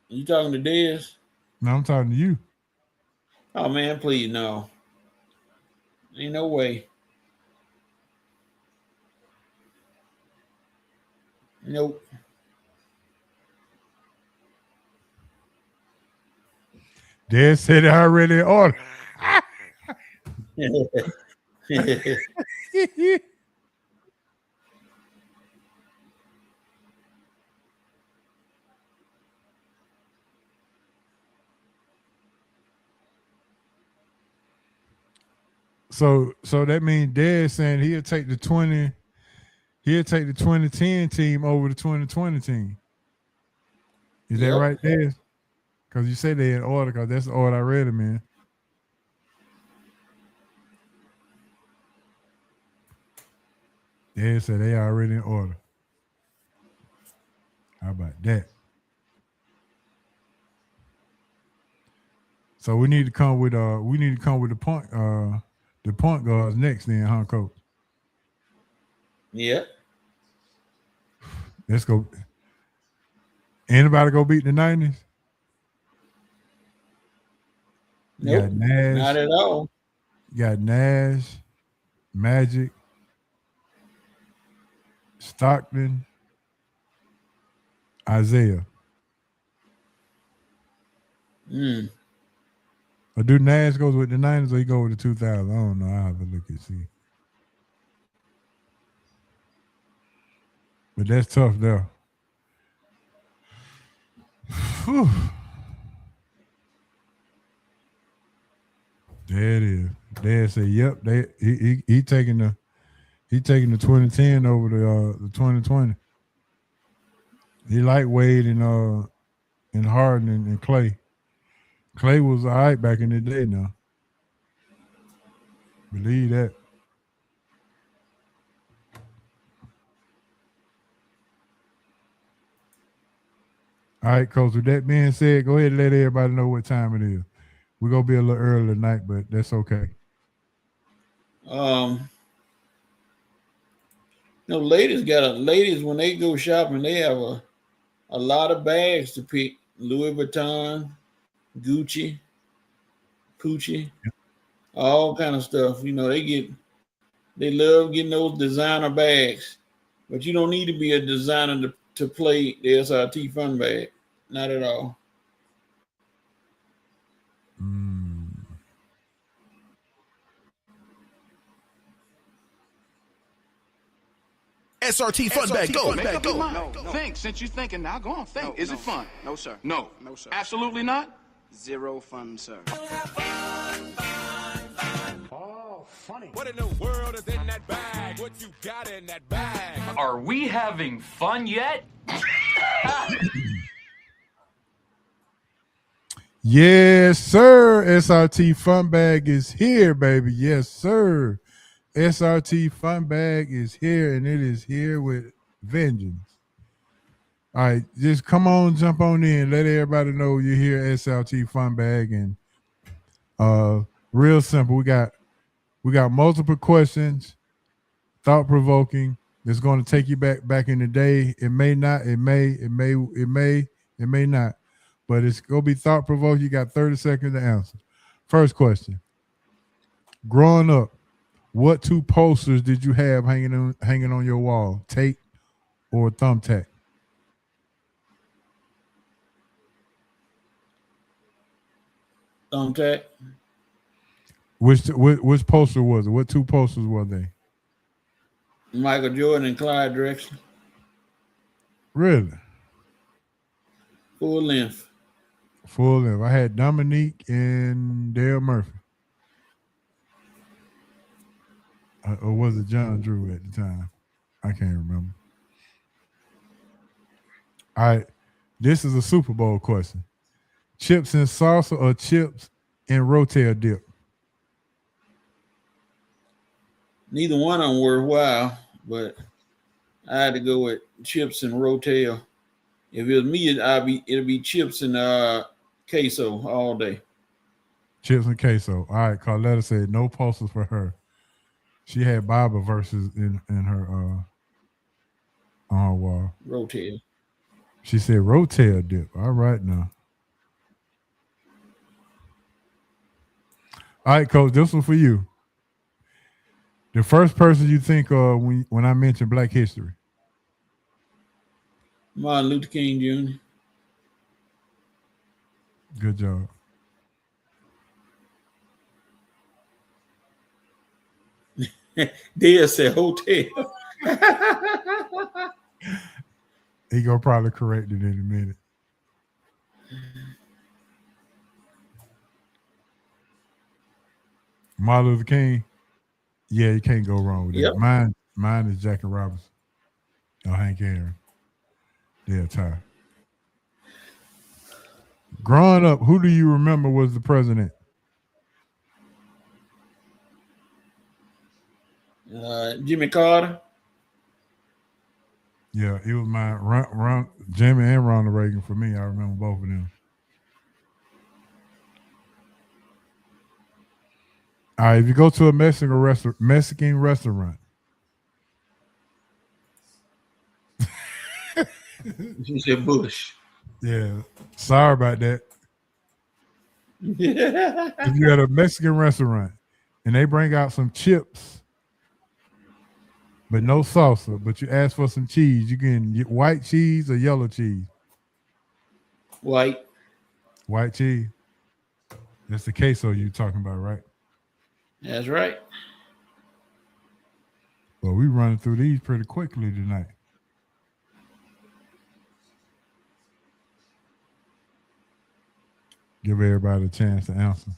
You talking to Dez? No, I'm talking to you. Oh man, please no. Ain't no way. Nope. Dad said it already in order. So that means Dad saying he'll take the 2010 team over the 2020 team. Is that right, Dad? Because you say they in order, because that's the order I read them in. Dad said they already in order. How about that? So we need to come with the point guards next then, huh, Coach? Yeah. Let's go. Anybody go beat the 90s? Nope, got Nash, not at all. You got Nash, Magic, Stockton, Isaiah. Or do Nash goes with the 90s or he go with the 2000s? I don't know. I'll have to look and see. But that's tough there. Whew. There it is. Dad said, "Yep, he taking the 2010 over the 2020. He like Wade and Harden and Clay. Clay was all right back in the day. Now, believe that." All right, Coach. With that being said, go ahead and let everybody know what time it is. We're gonna be a little early tonight, but that's okay. Ladies when they go shopping, they have a lot of bags to pick. Louis Vuitton, Gucci, Pucci, all kind of stuff. You know, they love getting those designer bags, but you don't need to be a designer to play the SRT Fun Bag. Not at all. SRT Fun Bag, go. No. Think. Since you're thinking now, go on, think. Is it fun? No, sir. No, sir. Absolutely not? Zero fun, sir. Oh, funny. What in the world is in that bag? What you got in that bag? Are we having fun yet? Yes, sir. SRT Fun Bag is here, baby. Yes, sir. SRT Fun Bag is here, and it is here with vengeance. All right, just come on, jump on in. Let everybody know you're here at SRT Fun Bag. And real simple. We got multiple questions, thought-provoking. It's going to take you back in the day. It may not, it may not. But it's going to be thought-provoking. You got 30 seconds to answer. First question. Growing up, what two posters did you have hanging on your wall? Tape or thumbtack? Thumbtack. Which poster was it? What two posters were they? Michael Jordan and Clyde Drexler. Really? Full length. Full length. I had Dominique and Dale Murphy. Or was it John Drew at the time? I can't remember. All right. This is a Super Bowl question. Chips and salsa or chips and Rotel dip? Neither one of them worthwhile, but I had to go with chips and Rotel. If it was me, it'll be chips and queso all day. Chips and queso. All right, Carletta said no posters for her. She had Bible verses in her on her wall. Rotel. She said Rotel dip. All right now. All right, Coach, this one for you. The first person you think of when I mention Black History? Martin Luther King Jr. Good job. Dale said hotel. He gonna probably correct it in a minute. Martin Luther King. Yeah, you can't go wrong with that. Yep. Mine is Jackie Robinson. Or Hank Aaron. Yeah, Ty. Growing up, who do you remember was the president? Jimmy Carter. Yeah, it was mine. Jimmy and Ronald Reagan for me. I remember both of them. All right, if you go to a Mexican restaurant. She said Bush. Yeah, sorry about that. If you're at a Mexican restaurant and they bring out some chips, but no salsa, but you ask for some cheese, you can get white cheese or yellow cheese. White cheese. That's the queso you're talking about, right? That's right. Well, we running through these pretty quickly tonight. Give everybody a chance to answer.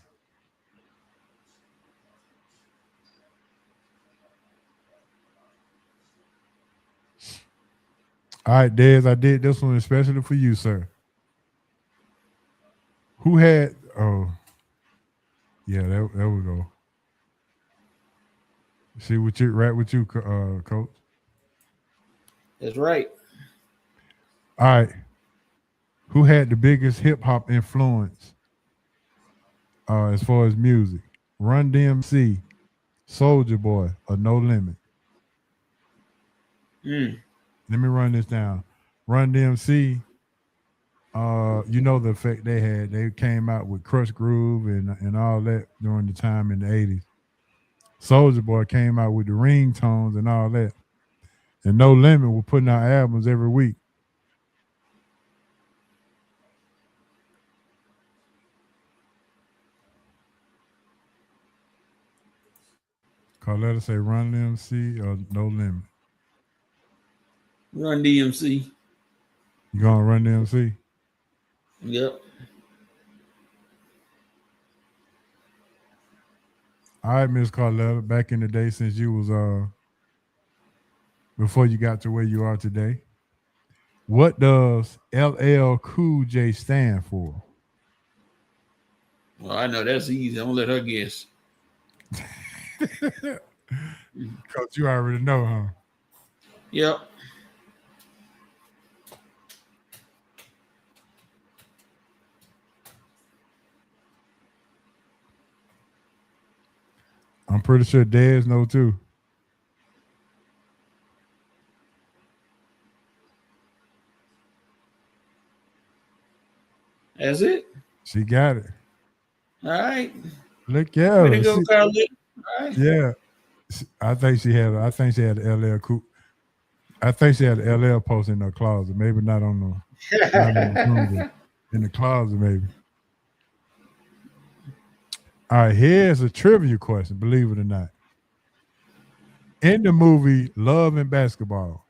All right, Dez, I did this one especially for you, sir. Who had, yeah, there we go. See what you, right with you, Coach. That's right. All right. Who had the biggest hip hop influence as far as music? Run DMC, Soulja Boy, or No Limit? Let me run this down. Run DMC, you know the effect they had. They came out with Crush Groove and all that during the time in the 80s. Soulja Boy came out with the ringtones and all that. And No Limit was putting out albums every week. Carletta say Run DMC or No Limit? Run DMC. You gonna Run DMC? Yep. All right, Miss Carletta, back in the day since you was before you got to where you are today, what does LL Cool J stand for? Well, I know that's easy. I'm gonna let her guess. Coach, you already know, huh? Yep. I'm pretty sure Dez know too. That's it. She got it. All right. Look, yeah. Way to go, Carlette. All right. Yeah. I think she had the LL Cool. I think she had the LL post in her closet. Maybe not on the in the closet, maybe. All right, here's a trivia question, believe it or not. In the movie Love and Basketball,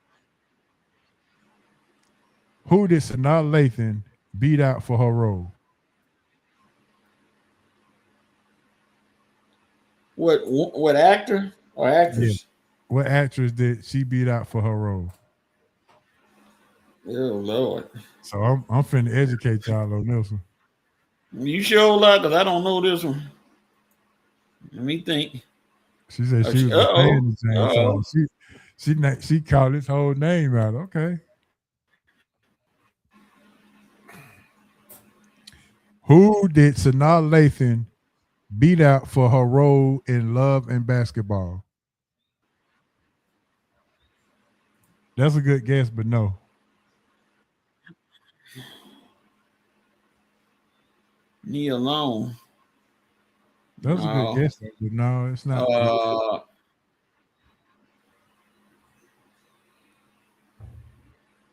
who did Sanaa Lathan beat out for her role? What actor or actress? Yeah. What actress did she beat out for her role? Oh Lord! So I'm finna educate y'all on this one. You sure lot because I don't know this one. Let me think. She said she was a fan of James, so she called his whole name out. Okay. Who did Sanaa Lathan beat out for her role in Love and Basketball? That's a good guess, but no. Nia Long. That's a good guess, but no, it's not.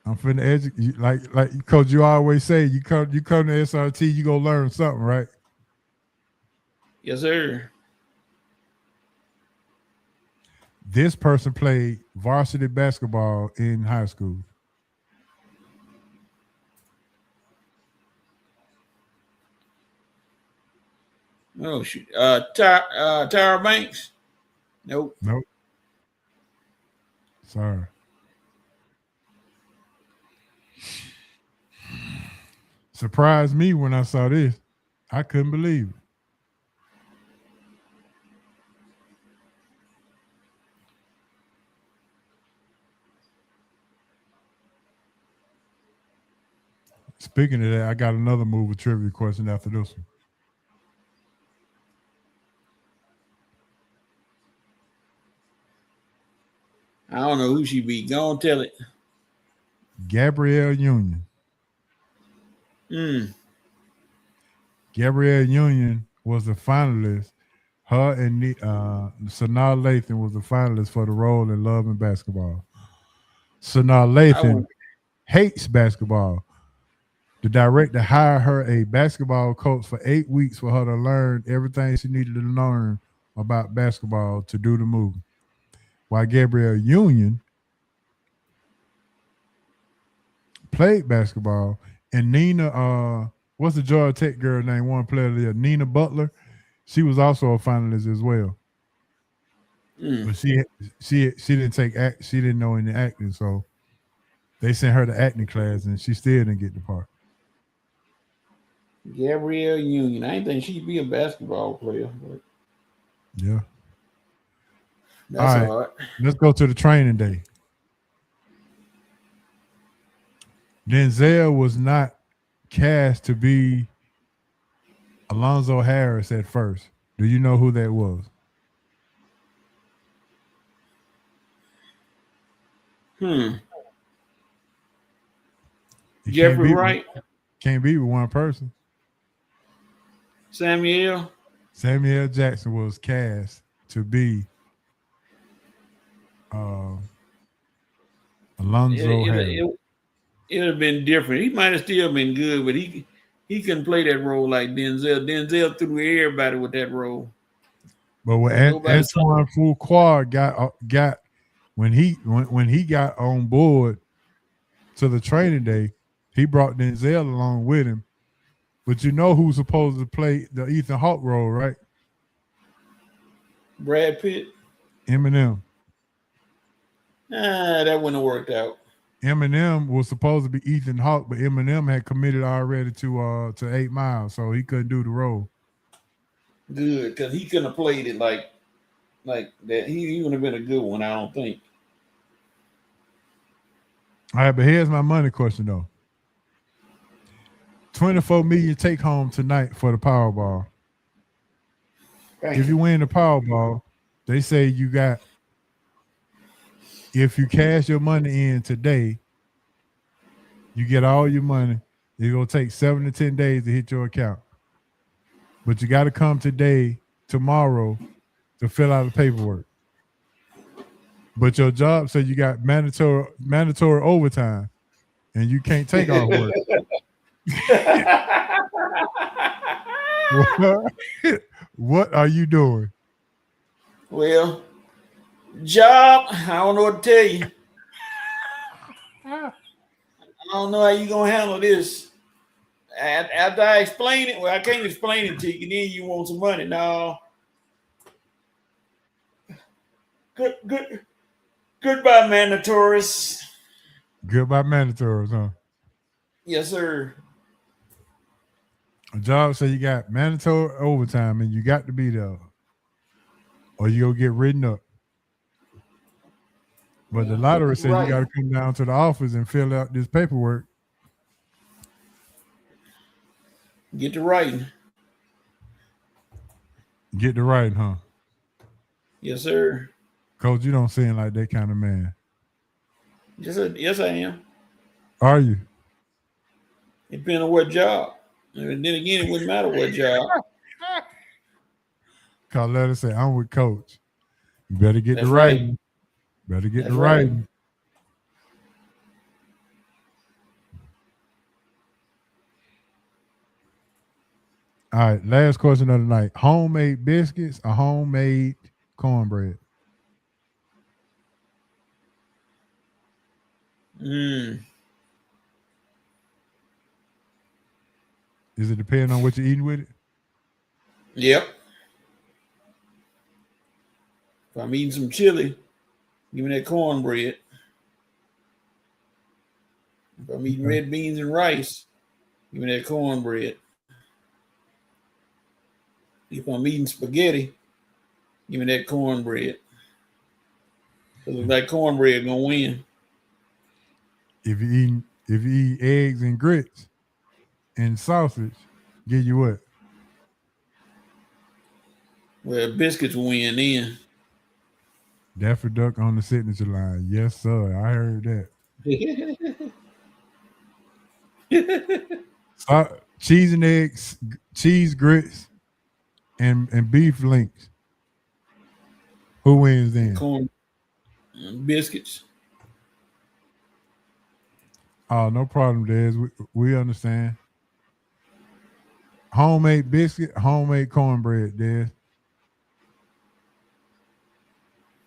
I'm finna educate, like Coach, you always say, you come to SRT, you gonna learn something, right? Yes, sir. This person played varsity basketball in high school. Oh shoot. Tyra Banks. Nope. Nope. Sorry. Surprised me when I saw this. I couldn't believe it. Speaking of that, I got another movie trivia question after this one. I don't know who she be. Go on, tell it. Gabrielle Union. Gabrielle Union was the finalist. Her and Sanaa Lathan was the finalist for the role in Love and Basketball. Sanaa Lathan hates basketball. The director hired her a basketball coach for 8 weeks for her to learn everything she needed to learn about basketball to do the movie. While Gabrielle Union played basketball, and Nina, what's the Georgia Tech girl name? One player there, Nina Butler. She was also a finalist as well. But she didn't take act. She didn't know any acting, so they sent her to acting class, and she still didn't get the part. Gabrielle Union. I didn't think she'd be a basketball player. But Yeah. that's all right. Let's go to the training day. Denzel was not cast to be Alonzo Harris at first. Do you know who that was? Jeffrey Wright. Can't be with one person. Samuel Jackson was cast to be Alonzo Harris. It would have been different. He might have still been good, but he couldn't play that role like Denzel. Denzel threw everybody with that role. But when Antoine Fuqua got when he got on board to the training day, he brought Denzel along with him. But you know who's supposed to play the Ethan Hawke role, right? Brad Pitt. Eminem. That wouldn't have worked out. Eminem was supposed to be Ethan Hawke, but Eminem had committed already to 8 Mile, so he couldn't do the role. Good, because he couldn't have played it like that. He wouldn't have been a good one, I don't think. All right, but here's my money question though. 24 million take home tonight for the Powerball. If you win the Powerball, they say you got, if you cash your money in today, you get all your money. It's going to take 7 to 10 days to hit your account. But you got to come tomorrow to fill out the paperwork. But your job said you got mandatory overtime and you can't take off work. What are you doing? Well, job, I don't know what to tell you. I don't know how you gonna handle this. After I explain it, well, I can't explain it to you, and then you want some money. No. Goodbye, mandatories. Goodbye, mandatories, huh? Yes, sir. A job say you got mandatory overtime and you got to be there, or you gonna get written up. But the lottery said you got to come down to the office and fill out this paperwork. Get to writing. Get to writing, huh? Yes, sir. Coach, you don't seem like that kind of man. Yes, I am. Are you? Depending on what job. And then again, it wouldn't matter what job. Carletta say, I'm with Coach. You better get the writing. Right. Better get the writing. All right, last question of the night. Homemade biscuits or homemade cornbread? Is it depending on what you're eating with it? Yep. If I'm eating some chili, give me that cornbread. If I'm eating red beans and rice, give me that cornbread. If I'm eating spaghetti, give me that cornbread. Because that cornbread gonna win. If you eat eggs and grits and sausage, give you what? Well, biscuits win then. Daffy Duck on the signature line. Yes, sir. I heard that. Cheese and eggs, cheese grits, and beef links. Who wins then? Corn biscuits. Oh, no problem, Des. We understand. Homemade biscuit, homemade cornbread, Des.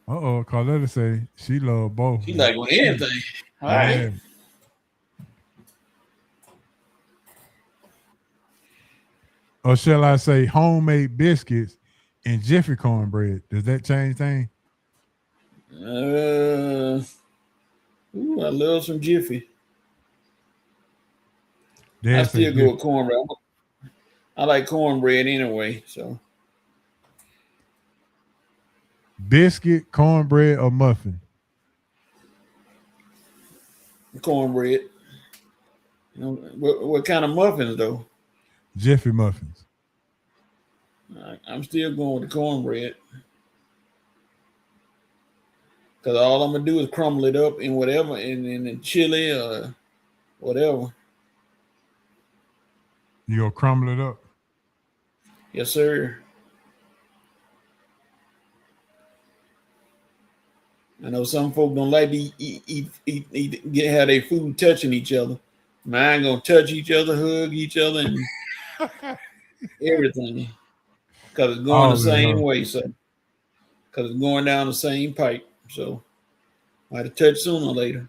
Carletta say she love both. She like with anything. All right. Or shall I say homemade biscuits and Jiffy cornbread? Does that change things? I love some Jiffy. I still go with cornbread. I like cornbread anyway, so. Biscuit, cornbread, or muffin? Cornbread. You know, what kind of muffins though? Jiffy muffins. I'm still going with the cornbread. Because all I'm going to do is crumble it up in whatever, in the chili or whatever. You gonna crumble it up? Yes, sir. I know some folk don't like to have their food touching each other. Mine gonna touch each other, hug each other, and everything. Because it's going the same way, so. Because it's going down the same pipe, so. I had to touch sooner or later.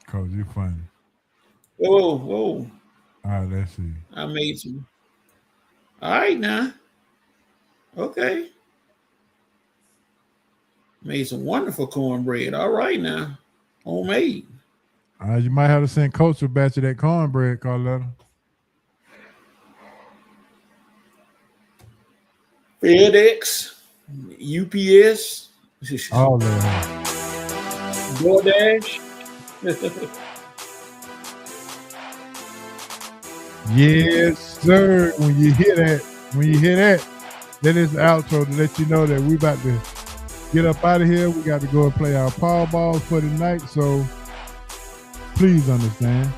Cause you're funny. Whoa. All right, let's see. I made some. All right, now. Okay. Made some wonderful cornbread. All right, now. Homemade. You might have to send Coach a batch of that cornbread, Carletta. FedEx, UPS, all that. DoorDash. Yes, sir. When you hear that, that is the outro to let you know that we about to get up out of here. We got to go and play our Powerball for the night. So please understand.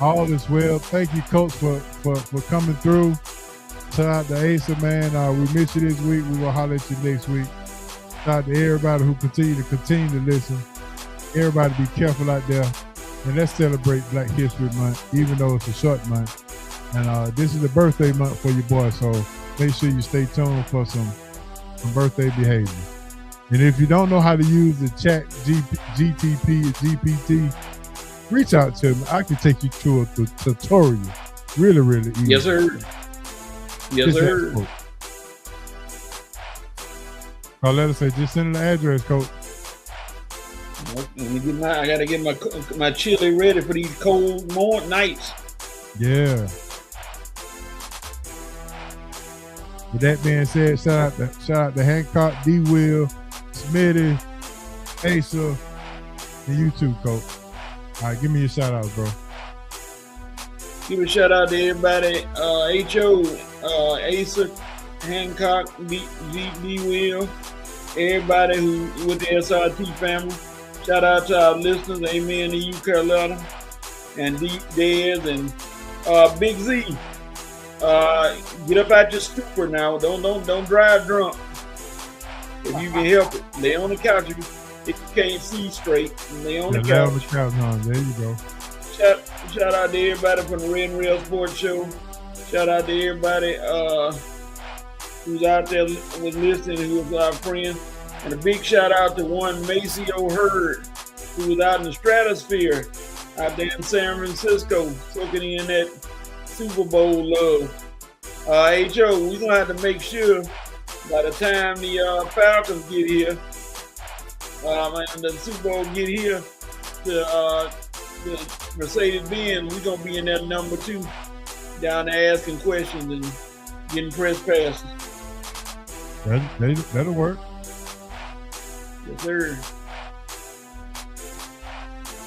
All is well. Thank you, Coach, for coming through. Shout out to Asa, man. We miss you this week. We will holler at you next week. Shout out to everybody who continue to listen. Everybody be careful out there. And let's celebrate Black History Month, even though it's a short month. And this is the birthday month for your boy, so make sure you stay tuned for some birthday behavior. And if you don't know how to use the chat GTP or GPT, reach out to me. I can take you through a tutorial. Really, really easy. Yes, sir. Yes, sir. Let us say, just send the address, Coach. I gotta get my chili ready for these cold nights. Yeah. With that being said, shout out to Hancock, D. Will, Smitty, Asa, and you too, Coach. All right, give me your shout out, bro. Give a shout out to everybody. H.O., Asa, Hancock, D. Will, everybody who with the SRT family. Shout out to our listeners. Amen to you, Carletta, and Dez, and Big Z. Get up out your stupor now. Don't drive drunk. If you can help it. Lay on the couch if you can't see straight. Lay on the couch. There you go. Shout out to everybody from the Red and Rail Sports Show. Shout out to everybody who's out there was listening, who was our friend. And a big shout out to one Maceo Hurd, who was out in the stratosphere out there in San Francisco, soaking in that Super Bowl love. H.O., we're going to have to make sure by the time the Falcons get here, and the Super Bowl get here, the Mercedes-Benz, we're going to be in that number 2, down there asking questions and getting press passes. That'll work. Yes, sir.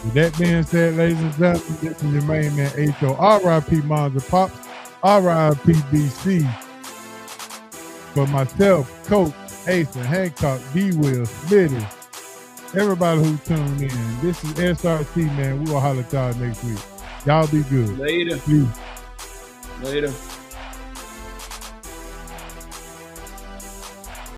With that being said, ladies and gentlemen, this is your main man, H.O. R.I.P. Moms and Pops. R.I.P. BC. For myself, Coach, Ace, and Hancock, D-Will, Smitty, everybody who tuned in. This is SRT, man. We'll holler at y'all next week. Y'all be good. Later. Peace. Later.